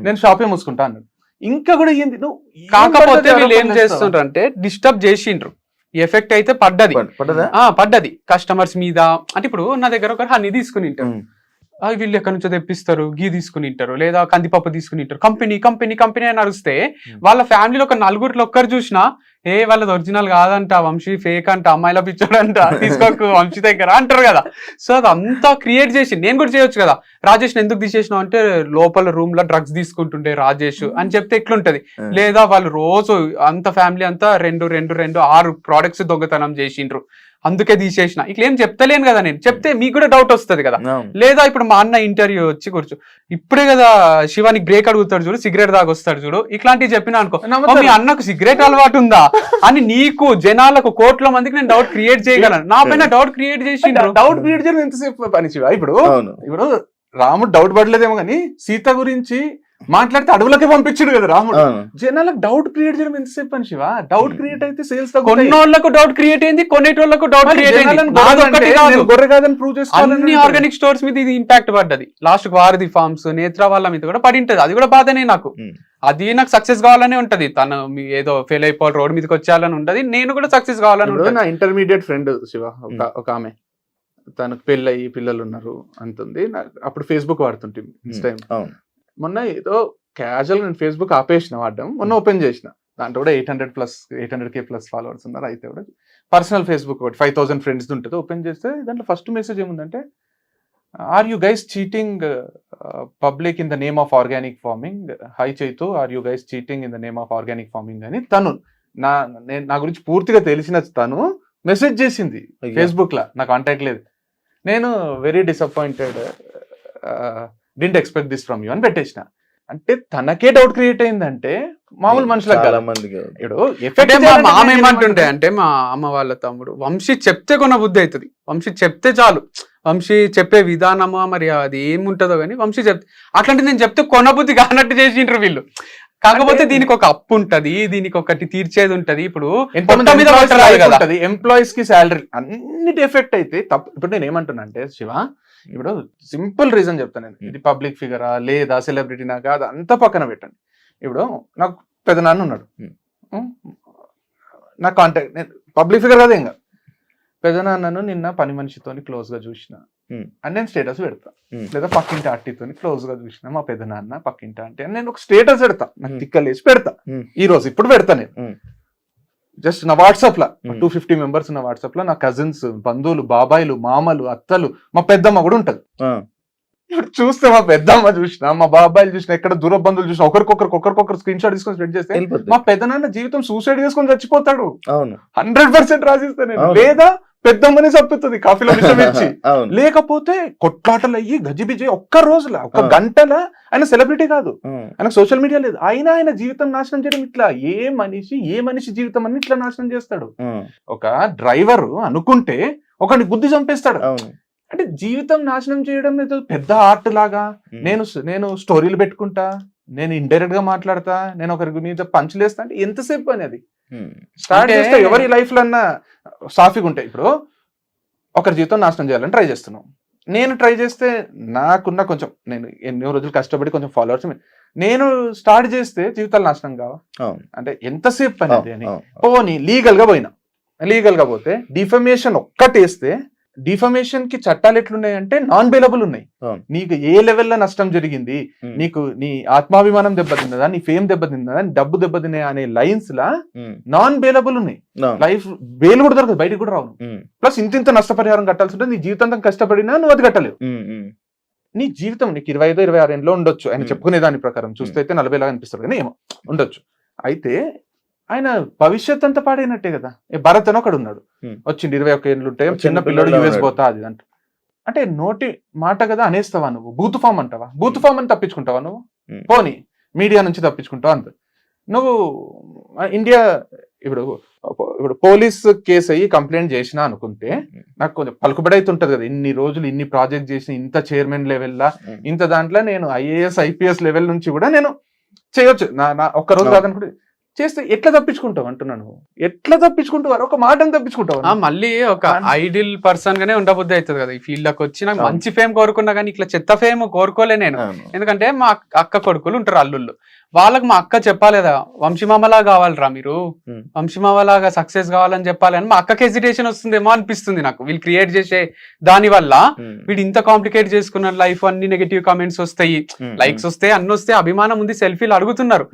[SPEAKER 4] నేను షాపే మూసుకుంటా అన్నాడు. ఇంకా కూడా ఏంది
[SPEAKER 3] కాకపోతే వీళ్ళు ఏం చేస్తుండ్రు అంటే డిస్టర్బ్ చేసిండ్రు. ఎఫెక్ట్ అయితే పడ్డది కస్టమర్స్ మీద. అంటే ఇప్పుడు నా దగ్గర ఒక హనీ తీసుకుని వీళ్ళు ఎక్కడి నుంచో తెప్పిస్తారు, గీ తీసుకుని ఉంటారు, లేదా కందిపప్పు తీసుకుని ఉంటారు, కంపెనీ అని అరుస్తే వాళ్ళ ఫ్యామిలీలో ఒక 4 ఒక్కరు చూసినా వాళ్ళది ఒరిజినల్ కాదంట, వంశీ ఫేక్ అంట, అమ్మాయిల పిచ్చాడంట, తీసుకోకు వంశీ దగ్గర అంటారు కదా. సో అదంతా క్రియేట్ చేసి నేను కూడా చేయొచ్చు కదా. రాజేష్ ఎందుకు తీసేసినావు అంటే లోపల రూమ్ లో డ్రగ్స్ తీసుకుంటుండే రాజేష్ అని చెప్తే ఎట్లుంటది. లేదా వాళ్ళు రోజు అంత ఫ్యామిలీ అంతా 6 ప్రోడక్ట్స్ దొంగతనం చేసిండ్రు అందుకే తీసేసిన. ఇట్లా ఏం చెప్తలేను కదా, నేను చెప్తే మీకు కూడా డౌట్ వస్తుంది కదా. లేదా ఇప్పుడు మా అన్న ఇంటర్వ్యూ వచ్చి కూర్చో, ఇప్పుడే కదా శివానికి బ్రేక్ అడుగుతాడు చూడు, సిగరెట్ దాగొస్తాడు చూడు, ఇట్లాంటివి చెప్పినా అనుకో, మీ అన్నకు సిగరెట్ అలవాటు ఉందా అని నీకు జనాలకు కోట్ల మందికి నేను డౌట్ క్రియేట్ చేయగలను. నా పైన డౌట్ క్రియేట్ చేసి
[SPEAKER 4] డౌట్ క్రియేట్ చేయడం ఎంతసేపు పని శివ. ఇప్పుడు రాముడు డౌట్ పడలేదేమో కానీ సీత గురించి మాట్లాడితే అడవులకే పంపించాడు కదా రాముడు. జనాలకు డౌట్ క్రియేట్ చేయడం ఎంతసేపు అని శివ. డౌట్ క్రియేట్ అయితే సేల్స్
[SPEAKER 3] కొన్నోళ్ళకు డౌట్ క్రియేట్ అయింది, కొనేటోళ్ళకు డౌట్ క్రియేట్ అయింది.
[SPEAKER 4] గొర్రె కాదని ప్రూవ్ చేసుకోవాలి.
[SPEAKER 3] అన్ని ఆర్గానిక్ స్టోర్స్ మీద ఇది ఇంపాక్ట్ పడ్డది. లాస్ట్ వారధి ఫార్మ్స్, నేత్ర వాళ్ళ మీద కూడా పడి ఉంటది. అది కూడా బాధనే నాకు. అది నాకు సక్సెస్ కావాలనే ఉంటది. తను ఏదో ఫెయిల్ అయిపోవాలి రోడ్ మీదకి వచ్చేయాలని ఉంటది, నేను కూడా సక్సెస్ కావాలని ఉంటది.
[SPEAKER 4] నా ఇంటర్మీడియట్ ఫ్రెండ్ శివ ఒక ఆమె, తనకు పెళ్ళయి పిల్లలు ఉన్నారు అంటుంది. అప్పుడు ఫేస్బుక్ వాడుతుంటే ఇన్స్టాగ్రామ్. మొన్న ఏదో క్యాజువల్ నేను ఫేస్బుక్ ఆపేసిన వాడడం, మొన్న ఓపెన్ చేసిన. దాంట్లో కూడా 800K+ ఫాలోవర్స్ ఉన్నారు. అయితే కూడా పర్సనల్ ఫేస్బుక్ ఒకటి 5000 ఫ్రెండ్స్ ఉంటుంది. ఓపెన్ చేస్తే దాంట్లో ఫస్ట్ మెసేజ్ ఏముందంటే, are you guys cheating public in the name of organic farming, hi Chaitu are you guys cheating in the name of organic farming అని తను నా గురించి పూర్తిగా తెలిసిన తను మెసేజ్ చేసింది ఫేస్బుక్ లా. నా కాంటాక్ట్ లేదు. నేను very disappointed, didn't expect this from you అని పెట్టేసిన. అంటే తనకే డౌట్ క్రియేట్ అయిందంటే మామూలు మనుషులకు
[SPEAKER 2] చాలా
[SPEAKER 4] కాదు.
[SPEAKER 2] మందికి
[SPEAKER 4] ఇప్పుడు
[SPEAKER 3] అంటే
[SPEAKER 4] effect
[SPEAKER 3] మా
[SPEAKER 4] చేయాలంటే
[SPEAKER 3] మామ
[SPEAKER 4] నేను
[SPEAKER 3] ఏమంటుండే అంటే మా అమ్మ వాళ్ళ తమ్ముడు వంశీ చెప్తే కొన్న బుద్ధి అవుతుంది, వంశీ చెప్తే చాలు, వంశీ చెప్పే విధానమా మరి అది ఏముంటుందో కానీ వంశీ చెప్తే అట్లాంటి నేను చెప్తే కొన బుద్ధి కానట్టు చేసిండ్రు వీళ్ళు. కాకపోతే దీనికి ఒక అప్పు ఉంటది, దీనికి ఒకటి తీర్చేది ఉంటది. ఇప్పుడు పొట్ట మీద కొట్టరాదు కదా,
[SPEAKER 4] ఎంప్లాయీస్ కి శాలరీ అన్నిటి ఎఫెక్ట్ అయితే తప్పు. ఇప్పుడు నేను ఏమంటున్నా అంటే శివ, ఇప్పుడు సింపుల్ రీజన్ చెప్తాను నేను, ఇది పబ్లిక్ ఫిగరా లేదా సెలబ్రిటీనా కాదు అంతా పక్కన పెట్టండి. ఇప్పుడు నాకు పెదనాన్న ఉన్నాడు, నా కాంటాక్ట్, నేను పబ్లిక్ ఫిగర్ కాదు ఇంకా, పెదనాన్నను నిన్న పని మనిషితోని క్లోజ్ గా చూసిన అని నేను స్టేటస్ పెడతా, లేదా పక్కింటి ఆంటీతో క్లోజ్ గా చూసిన మా పెదనాన్న పక్కింటి ఆంటీ అని నేను ఒక స్టేటస్ పెడతా, నాకు తిక్కలేసి పెడతా. ఈ రోజు ఇప్పుడు పెడతా నేను జస్ట్ నా వాట్సాప్ లో 250 మెంబర్స్ ఉన్న వాట్సాప్ లో నా కజిన్స్, బంధువులు, బాబాయిలు, మామలు, అత్తలు, మా పెద్దమ్మ కూడా ఉంటది. ఇప్పుడు చూస్తే మా పెద్దమ్మ చూసిన, మా బాబాయిలు చూసిన, ఎక్కడ దూర బంధువులు చూసిన, ఒకరికొకరు స్క్రీన్ షాట్ తీసుకొని స్ప్రెడ్ చేస్తే మా పెద్దనాన్న జీవితం సూసైడ్ చేసుకొని చచ్చిపోతాడు 100% రాసిస్తాను నేను. లేదా పెద్దమ్మని చంపుతుంది కాఫీలో విషయం ఇచ్చి, లేకపోతే కొట్లాటలు అయ్యి గజిబిజి ఒక్క రోజుల ఒక్క గంటల. ఆయన సెలబ్రిటీ కాదు, ఆయన సోషల్ మీడియా లేదు, అయినా ఆయన జీవితం నాశనం చేయడం ఇట్లా ఏ మనిషి జీవితం అన్ని ఇట్లా నాశనం చేస్తాడు. ఒక డ్రైవర్ అనుకుంటే ఒకరిని గుద్ది చంపేస్తాడు. అంటే జీవితం నాశనం చేయడం ఏదో పెద్ద ఆర్ట్ లాగా. నేను స్టోరీలు పెట్టుకుంటా, నేను ఇండైరెక్ట్ గా మాట్లాడతా, నేను ఒకరి మీద పంచులేస్తా అంటే ఎంతసేపు అని అది స్టార్ట్ చేస్తే ఎవరి లైఫ్ లో అన్నా సాఫీగా ఉంటాయి. ఇప్పుడు ఒకరి జీవితం నాశనం చేయాలని ట్రై చేస్తున్నాం, నేను ట్రై చేస్తే నాకున్న కొంచెం, నేను ఎన్నో రోజులు కష్టపడి కొంచెం ఫాలోవర్స్ నేను స్టార్ట్ చేస్తే జీవితాలు నాశనం కావా? అంటే ఎంతసేపు పని అది అని. పోనీ లీగల్ గా పోతే డిఫమేషన్ ఒక్కటేస్తే, డిఫమేషన్ కి చట్టాలు ఎట్లున్నాయంటే నాన్ బెయిలబుల్ ఉన్నాయి. నీకు ఏ లెవెల్లో నష్టం జరిగింది, నీకు నీ ఆత్మాభిమానం దెబ్బతిన్నదా, నీ ఫేమ్ దెబ్బతిన్నదా, నీ డబ్బు దెబ్బతిన్నా అనే లైన్స్ లా నాన్ బెయిలబుల్ ఉన్నాయి. లైఫ్ బెయిల్ కూడా దొరకదు, బయటకు కూడా రావు. ప్లస్ ఇంత నష్టపరిహారం కట్టాల్సి ఉంటుంది, నీ జీవితాంతం కష్టపడినా నువ్వు అది కట్టలేవు. నీ జీవితం నీకు 25-26 ఏళ్ళలో ఉండొచ్చు, ఆయన చెప్పుకునే దాని ప్రకారం చూస్తే అయితే 40 లాగా అనిపిస్తారు కానీ ఏమో ఉండొచ్చు. అయితే ఆయన భవిష్యత్ అంతా పాడైనట్టే కదా. భరత్ అని ఒకడు ఉన్నాడు, వచ్చింది 21 ఏళ్ళు ఉంటాయి, చిన్న పిల్లడు యుఎస్ పోతా అది అంటే నోటి మాట కదా అనేస్తావా నువ్వు? బూత్ ఫామ్ అంటావా? బూత్ ఫామ్ అని తప్పించుకుంటావా నువ్వు? పోనీ మీడియా నుంచి తప్పించుకుంటావా అంత? నువ్వు ఇండియా ఇప్పుడు పోలీస్ కేసు అయ్యి కంప్లైంట్ చేసినా అనుకుంటే నాకు కొంచెం పలుకుబడి అయితే ఉంటది కదా. ఇన్ని రోజులు ఇన్ని ప్రాజెక్ట్ చేసిన, ఇంత చైర్మన్ లెవెల్లా, ఇంత దాంట్లో నేను IAS IPS లెవెల్ నుంచి కూడా నేను చేయొచ్చు. నా ఒక్క రోజు కాదనుకుంటే చేస్తే ఎట్లా తప్పించుకుంటావు అంటున్నాను. ఎట్లా తప్పించుకుంటావు? ఒక మాటను తప్పించుకుంటావు.
[SPEAKER 3] మళ్ళీ ఒక ఐడియల్ పర్సన్ గానే ఉండబుద్ధి అవుతుంది కదా ఈ ఫీల్డ్ లోకి వచ్చి. నాకు మంచి ఫేమ్ కోరుకున్నా కానీ ఇట్లా చెత్త ఫేమ్ కోరుకోలే నేను. ఎందుకంటే మా అక్క కొడుకులు ఉంటారు అల్లుళ్ళు, వాళ్ళకి మా అక్క చెప్పాలేదా వంశీమామలా కావాలరా మీరు, వంశీమామలాగా సక్సెస్ కావాలని చెప్పాలి అని. మా అక్కకి హెసిటేషన్ వస్తుందేమో అనిపిస్తుంది నాకు. వీళ్ళు క్రియేట్ చేసే దాని వల్ల వీడు ఇంత కాంప్లికేట్ చేసుకున్న లైఫ్, అన్ని నెగటివ్ కామెంట్స్ వస్తాయి, లైక్స్ వస్తాయి, అన్ని వస్తే అభిమానం ఉంది, సెల్ఫీలు అడుగుతున్నారు.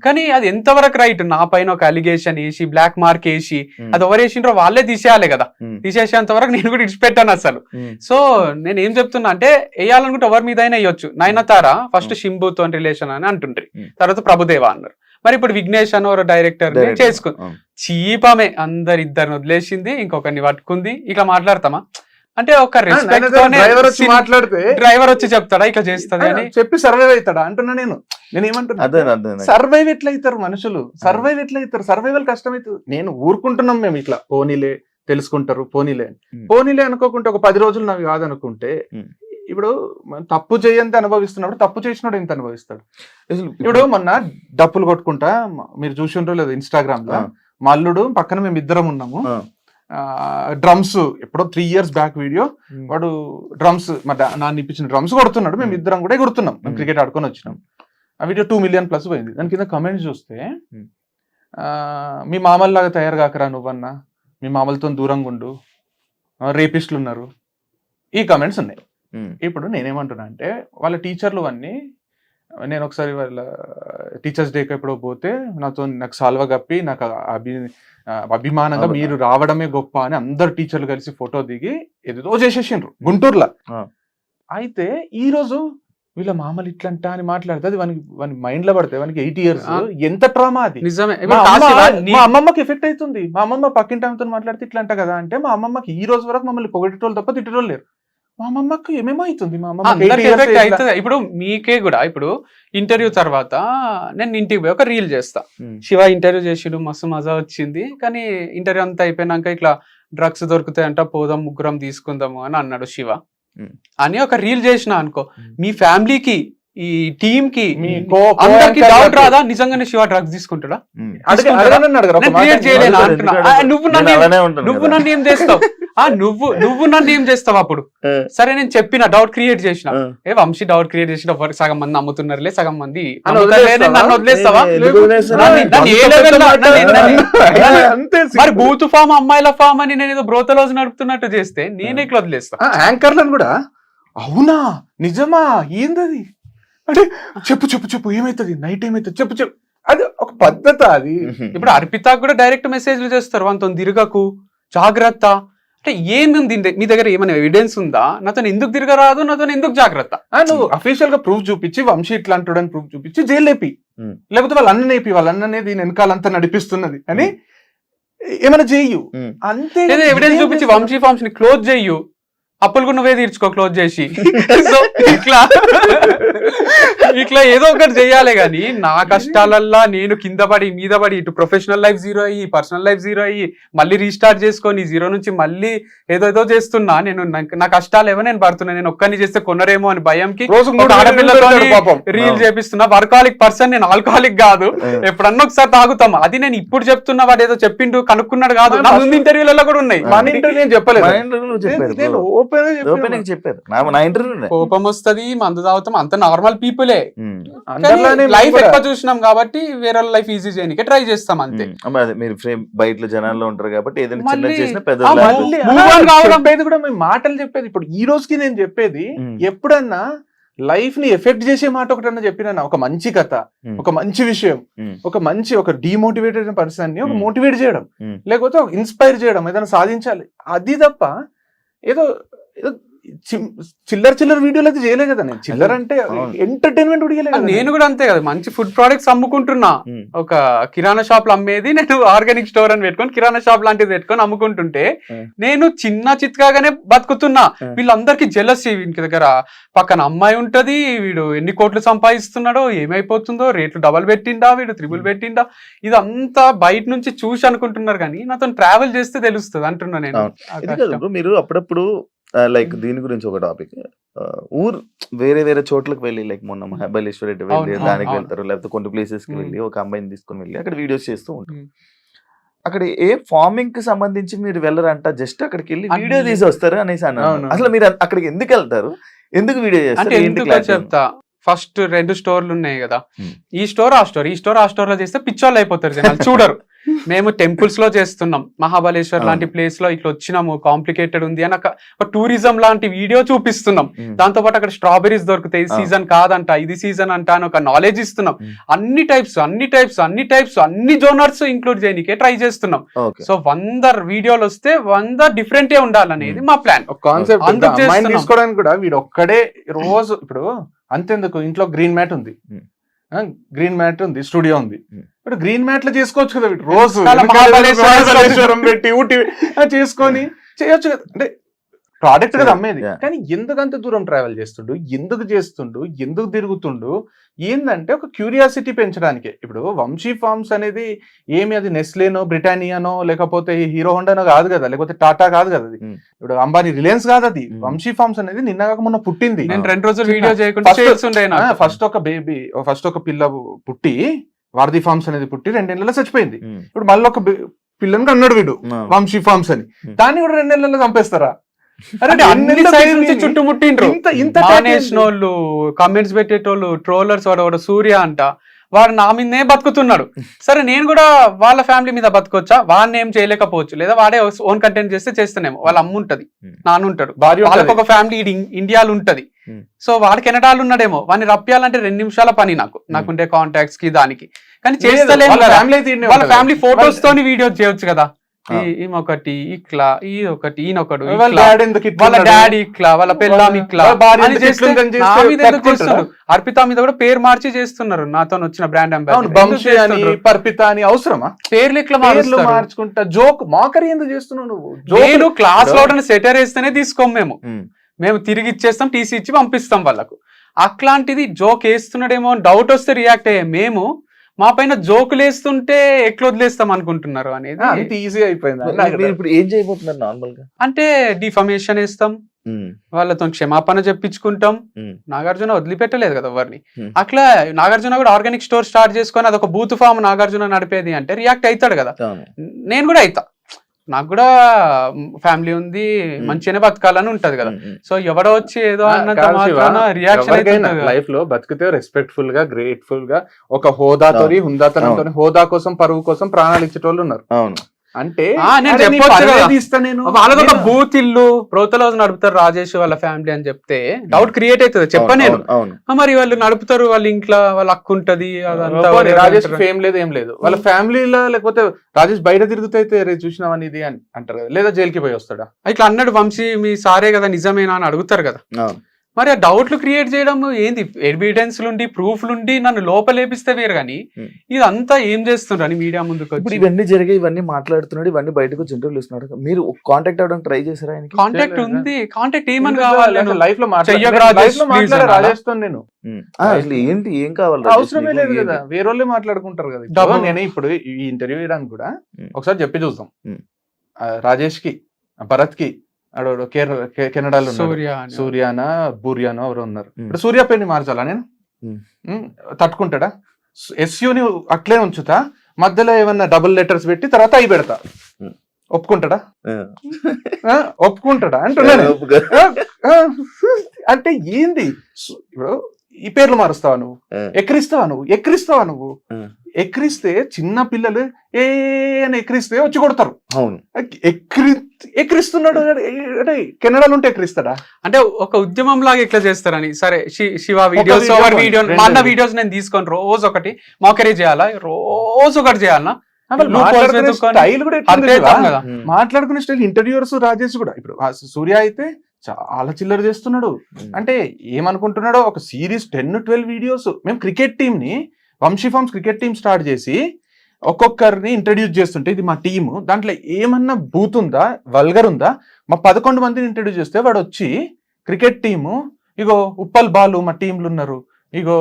[SPEAKER 3] కానీ అది ఎంతవరకు రైట్? నా పైన ఒక అలిగేషన్ వేసి, బ్లాక్ మార్క్ వేసి, అది ఎవరు వేసిండ్రో వాళ్ళే తీసేయాలి కదా. తీసేసేంత వరకు నేను కూడా ఇడిచిపెట్టాను అసలు. సో నేను ఏం చెప్తున్నా అంటే, వేయాలనుకుంటే ఎవరి మీద అయినా వేయొచ్చు. నయనతార ఫస్ట్ శింబుతో రిలేషన్ అని అంటుండ్రి, తర్వాత ప్రభుదేవా అన్నారు. మరి ఇప్పుడు విఘ్నేష్ అని ఒక డైరెక్టర్ చేసుకుంది, చీపమే అందరిద్దరిని వదిలేసింది, ఇంకొకరిని పట్టుకుంది. ఇట్లా మాట్లాడతామా అంటే ఒక రెస్పెక్ట్
[SPEAKER 4] మాట్లాడితే
[SPEAKER 3] డ్రైవర్ వచ్చి చెప్తాడా ఇట్లా చేస్తుంది అని
[SPEAKER 4] చెప్పి సర్వైవ్ అవుతాడా అంటున్నా నేను. ఏమంటున్నా, సర్వైవ్ ఎట్లయితారు మనుషులు? సర్వైవ్ ఎట్లయితారు? సర్వైవల్ కష్టమవుతుంది. నేను ఊరుకుంటున్నాం మేము ఇట్లా, పోనీలే తెలుసుకుంటారు, పోనీలే అనుకోకుంటే ఒక 10 రోజులు నావి కాదనుకుంటే, ఇప్పుడు తప్పు చేయంత అనుభవిస్తున్నప్పుడు తప్పు చేసినోడు ఎంత అనుభవిస్తాడు? ఇప్పుడు మొన్న డప్పులు కొట్టుకుంటా మీరు చూసి ఉంటారో లేదు ఇన్స్టాగ్రామ్ లో, మా అల్లుడు పక్కన మేము ఇద్దరం ఉన్నాము, డ్రమ్స్ ఎప్పుడో 3 years బ్యాక్ వీడియో, వాడు డ్రమ్స్ నాన్న ఇప్పించిన డ్రమ్స్ కొడుతున్నాడు, మేము ఇద్దరం కూడా ఎగురుతున్నాం, మేము క్రికెట్ ఆడుకొని వచ్చినాం. ఆ వీడియో 2 million+ పోయింది. దాని కింద కమెంట్స్ చూస్తే, మీ మామల్లాగా తయారు కాకరా నువ్వన్నా, మీ మామలతో దూరంగా ఉండు, రేపిస్టులు ఉన్నారు, ఈ కమెంట్స్ ఉన్నాయి. ఇప్పుడు నేనేమంటున్నా అంటే, వాళ్ళ టీచర్లు అన్నీ, నేను ఒకసారి వాళ్ళ టీచర్స్ డేకి ఎప్పుడో పోతే నాకు సాల్వా కప్పి నాకు అభిమానంగా మీరు రావడమే గొప్ప అని అందరు టీచర్లు కలిసి ఫోటో దిగి ఏదో చేసేసిండ్రు గుంటూరులో. అయితే ఈ రోజు వీళ్ళ మామలు ఇట్లంట అని మాట్లాడితే అది వాని మైండ్ లో పడితే వానికి 8 years ఎంత ట్రామా అది.
[SPEAKER 3] నిజమే.
[SPEAKER 4] మా అమ్మమ్మకి ఎఫెక్ట్ అవుతుంది. మా అమ్మమ్మ పక్కింటి ఆమెతో మాట్లాడితే ఇట్లంట కదా అంటే, మా అమ్మమ్మకి ఈ రోజు వరకు మమ్మల్ని పొగటేటోళ్ళు తప్ప తిట్టేటోళ్ళు లేరు. మా అమ్మకు ఏమేమో అవుతుంది, మా
[SPEAKER 3] అందరికి ఎఫెక్ట్
[SPEAKER 4] అమ్మ
[SPEAKER 3] అవుతుంది. ఇప్పుడు మీకే కూడా ఇప్పుడు ఇంటర్వ్యూ తర్వాత నేను ఇంటికి పోయి ఒక రీల్ చేస్తా, శివ ఇంటర్వ్యూ చేసిడు మస్తు మజా వచ్చింది, కానీ ఇంటర్వ్యూ అంతా అయిపోయినాక ఇట్లా డ్రగ్స్ దొరుకుతాయంట, పోదాం ముగ్గురం తీసుకుందాము అని అన్నాడు శివ అని ఒక రీల్ చేసిన అనుకో, మీ ఫ్యామిలీకి ఈ టీమ్ కి అందరికి డౌట్ రాదా నిజంగానే శివ డ్రగ్స్ తీసుకుంటాడా? నువ్వు నన్ను ఏం చేస్తావు, నువ్వు నన్ను ఏం చేస్తావు అప్పుడు? సరే నేను చెప్పిన డౌట్ క్రియేట్ చేసిన, ఏ వంశీ డౌట్ క్రియేట్ చేసిన, సగం మంది నమ్ముతున్నారులే, సగం మంది నన్ను వదిలేస్తావా? మరి బూత్ ఫామ్ అమ్మాయిల ఫామ్ అని నేను ఏదో బ్రోతలోజ్ నడుపుతున్నట్టు చేస్తే నేను ఎట్లా వదిలేస్తా?
[SPEAKER 4] యాంకర్లను కూడా అవునా నిజమా ఏందది అంటే చెప్పు చెప్పు చెప్పు ఏమైతుంది, నైట్ ఏమైతుంది చెప్పు చెప్పు, అది ఒక పద్ధతి. అది
[SPEAKER 3] ఇప్పుడు అర్పిత కూడా డైరెక్ట్ మెసేజ్లు చేస్తారు, వాళ్ళతో తిరగకు జాగ్రత్త అంటే ఏముంది మీ దగ్గర, ఏమైనా ఎవిడెన్స్ ఉందా? నాతో ఎందుకు తిరగరాదు, నాతో ఎందుకు జాగ్రత్త?
[SPEAKER 4] నువ్వు అఫీషియల్ గా ప్రూఫ్ చూపించి వంశీ ఇట్లా అంటాడని ప్రూఫ్ చూపించి జైలు లేపి, లేకపోతే వాళ్ళ అన్న నేపి, వాళ్ళ అన్ననే దీని వెనకాలంతా నడిపిస్తున్నది అని ఏమైనా చేయు, అంతే.
[SPEAKER 3] ఎవిడెన్స్ చూపించి వంశీ ఫార్మ్స్ ని క్లోజ్ చేయు, అప్పులు కూడా నువ్వే తీర్చుకో క్లోజ్ చేసి. సో ఇట్లా ఏదో ఒకటి చెయ్యాలి గాని నా కష్టాలల్లా నేను కింద పడి మీద పడి ఇటు ప్రొఫెషనల్ లైఫ్ జీరో అయ్యి పర్సనల్ లైఫ్ జీరో అయ్యి మళ్ళీ రీస్టార్ట్ చేసుకొని జీరో నుంచి మళ్ళీ ఏదో చేస్తున్నా. నేను నా కష్టాలు ఏమో నేను పడుతున్నా, నేను ఒక్కరిని చేస్తే కొనరేమో అని భయంకి ఆడపిల్లతో రీల్ చేపిస్తున్నా. వర్కాలిక్ పర్సన్ నేను, ఆల్కహాలిక్ కాదు, ఎప్పుడన్నా ఒకసారి తాగుతాం. అది నేను ఇప్పుడు చెప్తున్నా, వాడు ఏదో చెప్పిండు కనుక్కున్నాడు కాదు, నా ముందు ఇంటర్వ్యూలలో కూడా ఉన్నాయి.
[SPEAKER 4] మన ఇంటర్వ్యూ చెప్పలేదు,
[SPEAKER 3] కోపం వస్తుంది, మందు తాగుతాం, అంత నార్మల్ పీపులే. లైఫ్ ఎక్కువ చూసినాం కాబట్టి వేరే లైఫ్ ఈజీ చేయడానికి ట్రై చేస్తాం అంతే.
[SPEAKER 2] మీరు బయట జనాల్లో ఉంటారు కాబట్టి ఏదైనా చిన్న చేసిన
[SPEAKER 4] కూడా మేము మాటలు చెప్పేది. ఇప్పుడు ఈ రోజుకి నేను చెప్పేది, ఎప్పుడన్నా లైఫ్ ని ఎఫెక్ట్ చేసే మాట ఒకటన్నా చెప్పినా, ఒక మంచి కథ, ఒక మంచి విషయం, ఒక డిమోటివేటెడ్ పర్సన్ ని ఒక మోటివేట్ చేయడం, లేకపోతే ఒక ఇన్స్పైర్ చేయడం, ఏదైనా సాధించాలి, అది తప్ప ఏదో చిల్లర వీడియోలు అయితే చేయలే కదా. నేను చిల్లర అంటే ఎంటర్టైన్మెంట్ కూడా
[SPEAKER 3] నేను కూడా అంతే కదా, మంచి ఫుడ్ ప్రొడక్ట్స్ అమ్ముకుంటున్నా. ఒక కిరాణా షాప్ లో అమ్మేది నేను ఆర్గానిక్ స్టోర్ అని పెట్టుకొని కిరాణా షాప్ లాంటిది పెట్టుకొని అమ్ముకుంటుంటే నేను చిన్న చిత్కాగానే బతుకుతున్నా. వీళ్ళందరికీ జెలసీ, వీనికి దగ్గర పక్కన అమ్మాయి ఉంటది, వీడు ఎన్ని కోట్లు సంపాదిస్తున్నాడో, ఏమైపోతుందో, రేట్లు డబల్ పెట్టిండా, వీడు త్రిబుల్ పెట్టిండా, ఇదంతా బయట నుంచి చూసి అనుకుంటున్నారు. కానీ నాతో ట్రావెల్ చేస్తే తెలుస్తుంది అంటున్నా నేను.
[SPEAKER 2] మీరు అప్పుడప్పుడు లైక్ దీని గురించి ఒక టాపిక్, ఊరు వేరే చోట్లకు వెళ్ళి, లైక్ మొన్న మహాబలేశ్వర్ వెళ్ళి దానికి వెళ్తారు, లేకపోతే కొన్ని ప్లేసెస్ కి వెళ్ళి ఒక అమ్మాయిని తీసుకుని వెళ్ళి అక్కడ వీడియోస్ చేస్తూ ఉంటారు. అక్కడ ఏ ఫార్మింగ్ కి సంబంధించి మీరు వెళ్ళరంట, జస్ట్ అక్కడికి వెళ్ళి వీడియో తీసి వస్తారు అనేసి అన్నారు. అసలు మీరు అక్కడికి ఎందుకు వెళ్తారు, ఎందుకు వీడియో చేస్తారు?
[SPEAKER 3] చెప్తా. ఫస్ట్ 2 స్టోర్లు ఉన్నాయి కదా, ఈ స్టోర్ ఆ స్టోర్ లో చేస్తే పిచ్చోళ్ళు అయిపోతారు జనాలు, చూడరు. మేము టెంపుల్స్ లో చేస్తున్నాం, మహాబలేశ్వర్ లాంటి ప్లేస్ లో ఇట్లా వచ్చినాము, కాంప్లికేటెడ్ ఉంది అని ఒక టూరిజం లాంటి వీడియో చూపిస్తున్నాం. దాంతో పాటు అక్కడ స్ట్రాబెరీస్ దొరుకుతాయి, సీజన్ కాదంట, ఇది సీజన్ అంట అని ఒక నాలెడ్జ్ ఇస్తున్నాం. అన్ని టైప్స్ అన్ని జోనర్స్ ఇంక్లూడ్ చేయడానికే ట్రై చేస్తున్నాం. సో 100 వీడియోలు వస్తే 100 డిఫరెంటే ఉండాలనేది మా ప్లాన్.
[SPEAKER 4] కాన్సెప్ట్ తీసుకోవడానికి కూడా వీడు ఒక్కడే రోజు, ఇప్పుడు అంతెందుకు, ఇంట్లో గ్రీన్ మ్యాట్ ఉంది, స్టూడియో ఉంది, ఇప్పుడు గ్రీన్ మ్యాట్ లో చేసుకోవచ్చు కదా, రోజు పెట్టి ఊటీ చేసుకొని చేయొచ్చు కదా. అంటే ప్రోడక్ట్ కదా అమ్మేది, కానీ ఎందుకంత దూరం ట్రావెల్ చేస్తుండు, ఎందుకు తిరుగుతుండు, ఏందంటే ఒక క్యూరియాసిటీ పెంచడానికే. ఇప్పుడు వంశీ ఫార్మ్స్ అనేది ఏమి, అది నెస్లేనో బ్రిటానియానో లేకపోతే హీరో హోండానో కాదు కదా, లేకపోతే టాటా కాదు కదా, అది ఇప్పుడు అంబానీ రిలయన్స్ కాదు. అది వంశీ ఫార్మ్స్ అనేది నిన్నగాక మొన్న పుట్టింది.
[SPEAKER 3] నేను 2 రోజులు వీడియో చేయకుండా
[SPEAKER 4] ఫస్ట్ ఒక పిల్ల పుట్టి, వారధి ఫార్మ్స్ అనేది పుట్టి 2 నెలల్లో చచ్చిపోయింది. ఇప్పుడు మళ్ళీ ఒక పిల్లని అన్నాడు వీడు వంశీ ఫార్మ్స్ అని, దాన్ని కూడా 2 నెలల్లో చంపేస్తారా?
[SPEAKER 3] చుట్టుముట్టిండ్రు వాళ్ళు, కామెంట్స్ పెట్టేటోళ్ళు, ట్రోలర్స్, వాడు సూర్య అంట, వాడు నా మీదనే బతుకుతున్నాడు. సరే నేను కూడా వాళ్ళ ఫ్యామిలీ మీద బతకొచ్చా? వాడిని ఏం చేయలేకపోవచ్చు, లేదా వాడే ఓన్ కంటెంట్ చేస్తేనేమో. వాళ్ళ అమ్మ ఉంటది, నాన్నుంటాడు, వాళ్ళకి ఒక ఫ్యామిలీ ఇండియాలో ఉంటది. సో వాడు కెనడాలో ఉన్నాడేమో, వాడిని రప్పియాలంటే 2 నిమిషాల పని నాకుండే కాంటాక్ట్స్ కి దానికి. కానీ చేస్తలేము, వాళ్ళ ఫ్యామిలీ ఫోటోస్ తోని వీడియో చేయొచ్చు కదా. ఈమె ఇట్లా, ఈయనొకటి, ఈయనొకడు, వాళ్ళ డాడీ ఇట్లా, వాళ్ళ పిల్లం ఇట్లా చేస్తున్నారు. అర్పిత మీద కూడా పేరు మార్చి చేస్తున్నారు. నాతో వచ్చిన బ్రాండ్
[SPEAKER 4] అంబాసిడర్ అవసరమా?
[SPEAKER 3] పేర్లు ఇట్లా
[SPEAKER 4] మార్చుకుంటా, జోక్ మాకరీ ఎందుకు చేస్తున్నావు నువ్వు?
[SPEAKER 3] క్లాస్ లో సెటర్ వేస్తేనే తీసుకోం మేము. మేము తిరిగి ఇచ్చేస్తాం, టీసీ ఇచ్చి పంపిస్తాం వాళ్ళకు. అట్లాంటిది జోక్ వేస్తున్నాడేమో అని డౌట్ వస్తే రియాక్ట్ అయ్యే మేము మా పైన జోకులు వేస్తుంటే ఎట్లా వదిలేస్తాం అనుకుంటున్నారు అనేది
[SPEAKER 4] అంత ఈజీ అయిపోయింది.
[SPEAKER 2] మీరు ఇప్పుడు ఏం చేయబోతున్నారు నార్మల్ గా?
[SPEAKER 3] అంటే డిఫమేషన్ వేస్తాం, వాళ్ళతో క్షమాపణ చెప్పించుకుంటాం. నాగార్జున వదిలిపెట్టలేదు కదా ఎవరిని. అట్లా నాగార్జున కూడా ఆర్గానిక్ స్టోర్ స్టార్ట్ చేసుకొని అదొక బూత్ ఫామ్ నాగార్జున నడిపేది అంటే రియాక్ట్ అవుతాడు కదా. నేను కూడా అవుతా, నాకు కూడా ఫ్యామిలీ ఉంది, మంచిగానే బతకాలని ఉంటది కదా. సో ఎవడో వచ్చి ఏదో అన్నంత మాత్రాన రియాక్షన్
[SPEAKER 4] లైఫ్ లో బతికితే రెస్పెక్ట్ఫుల్ గా, గ్రేట్ఫుల్ గా, ఒక హోదాతో, హుందాతనంతో, హోదా కోసం, పరువు కోసం ప్రాణాలు ఇచ్చేటోళ్ళు ఉన్నారు.
[SPEAKER 2] అవును.
[SPEAKER 4] అంటే
[SPEAKER 3] నేను వాళ్ళకి ఒక బూత్ ఇల్లు ప్రోతలో నడుపుతారు రాజేష్ వాళ్ళ ఫ్యామిలీ అని చెప్తే డౌట్ క్రియేట్ అవుతుంది. చెప్పనేను మరి వాళ్ళు నడుపుతారు, వాళ్ళ ఇంట్లో వాళ్ళ అక్కు ఉంటది,
[SPEAKER 4] రాజేష్ ఫేమ్ లేదు ఏం లేదు, వాళ్ళ ఫ్యామిలీలో. లేకపోతే రాజేష్ బయట తిరుగుతైతే చూసినావని ఇది అని అంటారు కదా, లేదా జైలుకి పోయి వస్తాడా
[SPEAKER 3] ఇట్లా అన్నాడు వంశీ మీ సారే కదా నిజమేనా అని అడుగుతారు కదా. మరి ఆ డౌట్లు క్రియేట్ చేయడం ఏంది? ఎవిడెన్స్లుండి ప్రూఫ్లుండి నన్ను లోపలేపిస్తే వేరు కానీ ఇదంతా ఏం చేస్తుండ్రు అని మీడియా ముందుకు
[SPEAKER 2] ఇప్పుడు ఇవన్నీ జరిగాయి, ఇవన్నీ మాట్లాడుతున్నాడు, ఇవన్నీ బయటకు వచ్చి ఇంటర్వ్యూలు ఇస్తున్నాడు. మీరు కాంటాక్ట్ అవ్వడానికి ట్రై చేశారా?
[SPEAKER 3] కాంటాక్ట్ ఉంది, కాంటాక్ట్ ఏమని కావాలి?
[SPEAKER 4] లైఫ్ లో రాజేస్తాను నేను
[SPEAKER 2] అసలు ఏంటి, ఏం కావాలి?
[SPEAKER 4] అవసరమే లేదు కదా, వేరే వాళ్ళే మాట్లాడుకుంటారు కదా. నేను ఇప్పుడు ఈ ఇంటర్వ్యూ ఇవ్వడానికి కూడా ఒకసారి చెప్పి చూద్దాం. రాజేష్ కి, భరత్ కి కెనడాలో సూర్యానా బూర్యానో ఎవరు ఉన్నారు. ఇప్పుడు సూర్య పేరుని మార్చాలా నేను? తట్టుకుంటాడా? ఎస్యూని అట్లే ఉంచుతా, మధ్యలో ఏమన్నా డబుల్ లెటర్స్ పెట్టి తర్వాత అవి పెడతా, ఒప్పుకుంటాడా? ఒప్పుకుంటాడా అంటున్నాను. అంటే ఏంది ఇప్పుడు ఈ పేర్లు మారుస్తావా నువ్వు? ఎక్కిరిస్తావా నువ్వు? ఎక్కిరిస్తే చిన్న పిల్లలు ఏ అని ఎక్కిరిస్తే వచ్చి కొడతారు.
[SPEAKER 2] అవును,
[SPEAKER 4] ఎక్కిరిస్తున్నాడు అంటే కెనడాలో ఉంటే ఎక్కిరిస్తాడా?
[SPEAKER 3] అంటే ఒక ఉద్యమం లాగా ఎట్లా చేస్తారని. సరే శివ వీడియోస్, వీడియో మా అన్న వీడియోస్ నేను తీసుకొని రోజు ఒకటి మోకరీ చేయాలా, రోజు ఒకటి చేయాలన్నా?
[SPEAKER 4] మాట్లాడుకునే స్టైల్ ఇంటర్వ్యూవర్స్ రాజేష్ కూడా. ఇప్పుడు సూర్య అయితే చాలా చిల్లర చేస్తున్నాడు. అంటే ఏమనుకుంటున్నాడో, ఒక సిరీస్ 10-12 వీడియోస్. మేము క్రికెట్ టీమ్ ని, Vamshi farms cricket team start చేసి ఒక్కొక్కరిని ఇంట్రడ్యూస్ చేస్తుంటే ఇది మా టీము, దాంట్లో ఏమన్నా బూత్ ఉందా, వల్గర్ ఉందా? మా 11 మందిని ఇంట్రడ్యూస్ చేస్తే వాడు వచ్చి క్రికెట్ టీము, ఇగో ఉప్పల్ బాలు మా టీంలు ఉన్నారు, ఇగో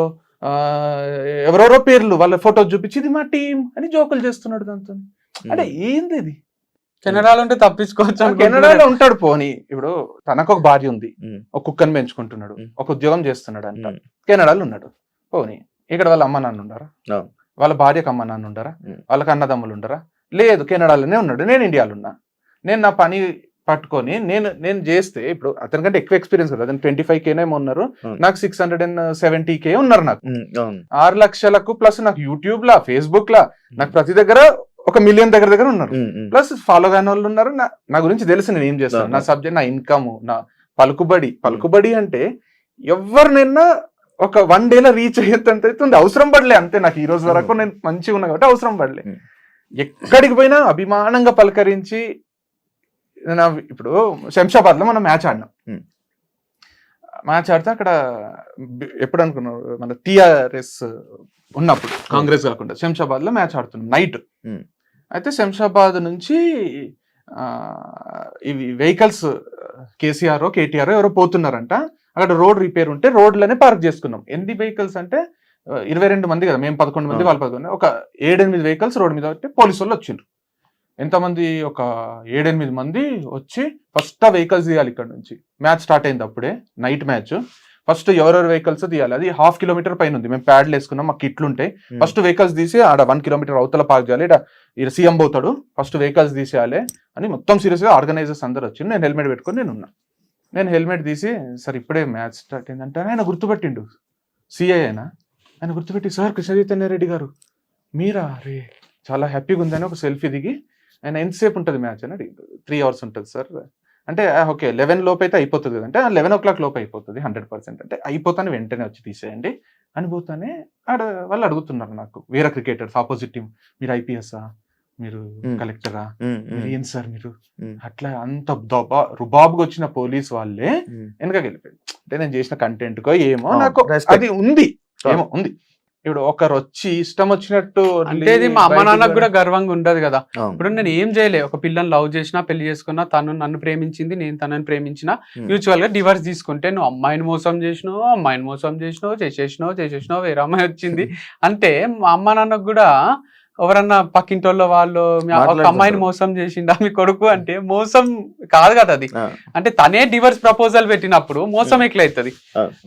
[SPEAKER 4] ఎవరెవరో పేర్లు వాళ్ళ ఫోటోస్ చూపించి ఇది మా టీం అని జోకులు చేస్తున్నాడు దాంతో. అంటే ఏంది ఇది?
[SPEAKER 3] కెనడాలో ఉంటే తప్పించుకోవచ్చు.
[SPEAKER 4] కెనడాలో ఉంటాడు పోనీ. ఇప్పుడు తనకు ఒక భార్య ఉంది, ఒక కుక్కని పెంచుకుంటున్నాడు, ఒక ఉద్యోగం చేస్తున్నాడు అంట, కెనడాలో ఉన్నాడు పోనీ. ఇక్కడ వాళ్ళ అమ్మ నాన్న ఉండరా? వాళ్ళ భార్యకు అమ్మ నాన్న ఉండరా? వాళ్ళకి అన్నదమ్ములు ఉండరా? లేదు, కెనడాలోనే ఉన్నాడు, నేను ఇండియాలో ఉన్నా. నేను నా పని పట్టుకొని నేను చేస్తే, ఇప్పుడు అతనికంటే ఎక్కువ ఎక్స్పీరియన్స్ కదా, అతను 25K ఉన్నారు, నాకు 670K ఉన్నారు. నాకు 6 లక్షలకు ప్లస్ నాకు యూట్యూబ్ లా, ఫేస్బుక్ లా, నాకు ప్రతి దగ్గర 1 మిలియన్ దగ్గర ఉన్నారు. ప్లస్ ఫాలో కాని వాళ్ళు ఉన్నారు. నా గురించి తెలుసు నేను ఏం చేస్తాను, నా సబ్జెక్ట్, నా ఇన్కమ్, నా పలుకుబడి అంటే ఎవరినైనా ఒక 1 డేలో రీచ్ అయ్యేంత అవుతుంది. అవసరం పడలే అంతే. నాకు ఈ రోజు వరకు నేను మంచిగా ఉన్నా కాబట్టి అవసరం పడలే. ఎక్కడికి పోయినా అభిమానంగా పలకరించి. ఇప్పుడు శంషాబాద్ లో మనం మ్యాచ్ ఆడినాం. మ్యాచ్ ఆడితే అక్కడ ఎప్పుడు అనుకున్నాం, మన టిఆర్ఎస్ ఉన్నప్పుడు, కాంగ్రెస్ కాకుండా శంషాబాద్ లో మ్యాచ్ ఆడుతున్నాం నైట్. అయితే శంషాబాద్ నుంచి ఇవి వెహికల్స్ కేసీఆర్ కేటీఆర్ ఎవరో పోతున్నారంట. అక్కడ రోడ్ రిపేర్ ఉంటే రోడ్లనే పార్క్ చేసుకున్నాం. ఎన్ని వెహికల్స్ అంటే 22 మంది కదా, మేము 11 మంది, వాళ్ళు 11, ఒక 7-8 వెహికల్స్ రోడ్ మీద పెట్టి పోలీసు వాళ్ళు వచ్చిండ్రు. ఎంతమంది? ఒక 7-8 మంది వచ్చి ఫస్ట్ ఆ వెహికల్స్ తీయాలి. ఇక్కడ నుంచి మ్యాచ్ స్టార్ట్ అయింది అప్పుడే, నైట్ మ్యాచ్. ఫస్ట్ ఎవరెవరు వెహికల్స్ తీయాలి, అది 1/2 కిలోమీటర్ పైన ఉంది. మేము ప్యాడ్లు వేసుకున్నాం, మాకు కిట్లు ఉంటాయి. ఫస్ట్ వెహికల్స్ తీసి ఆడ 1 కిలోమీటర్ అవతల పార్క్ చేయాలి. ఇక్కడ సీఎం పోతాడు, ఫస్ట్ వెహికల్స్ తీసేయాలి అని మొత్తం సీరియస్గా ఆర్గనైజర్స్ అందరు వచ్చి, నేను హెల్మెట్ పెట్టుకొని నేను హెల్మెట్ తీసి, సార్ ఇప్పుడే మ్యాచ్ స్టార్ట్ అయిందంటే ఆయన గుర్తుపెట్టిండు, సిఐ ఆయన గుర్తుపెట్టి, సార్ కృష్ణ చైతన్య రెడ్డి గారు మీరా, రే చాలా హ్యాపీగా ఉందని ఒక సెల్ఫీ దిగి, ఆయన ఎంతసేపు ఉంటుంది మ్యాచ్ అని అడిగి, 3 hours ఉంటుంది సార్ అంటే. ఓకే 11 లోపు అయితే అయిపోతుంది కదంటే, 11 o'clock లోపు అయిపోతుంది 100%. అంటే అయిపోతాను వెంటనే వచ్చి తీసేయండి అని పోతానే వాళ్ళు అడుగుతున్నారు నాకు, వేరే క్రికెటర్స్ ఆపోజిట్ టీం, మీరు ఐపీఎస్ఆ, మీరు కలెక్టరా, మీరు ఏం సార్ మీరు, అట్లా అంత రుబాబుగా వచ్చిన పోలీస్ వాళ్ళే వెనక వెళ్ళిపోయారు. అంటే నేను చేసిన కంటెంట్ కో ఏమో నాకు అది ఉంది, ఏమో ఉంది. ఇప్పుడు ఒకరు వచ్చి ఇష్టం వచ్చినట్టు
[SPEAKER 3] అంటే ఇది మా అమ్మ నాన్నకు కూడా గర్వంగా ఉండదు కదా.
[SPEAKER 2] అవును.
[SPEAKER 3] ఇప్పుడు నేను ఏం చేయలే, ఒక పిల్లని లవ్ చేసినా, పెళ్లి చేసుకున్నా, తను నన్ను ప్రేమించింది, నేను తనని ప్రేమించిన, మ్యూచువల్ గా డివర్స్ తీసుకుంటే నువ్వు అమ్మాయిని మోసం చేసేసినావు, వేరే అమ్మాయి వచ్చింది అంటే మా అమ్మ నాన్నకు కూడా ఎవరన్నా పక్కింటి వాళ్ళు ఒక అమ్మాయిని మోసం చేసిండా మీ కొడుకు అంటే మోసం కాదు కదా అది. అంటే తనే డివర్స్ ప్రపోజల్ పెట్టినప్పుడు మోసం ఎట్లయితది?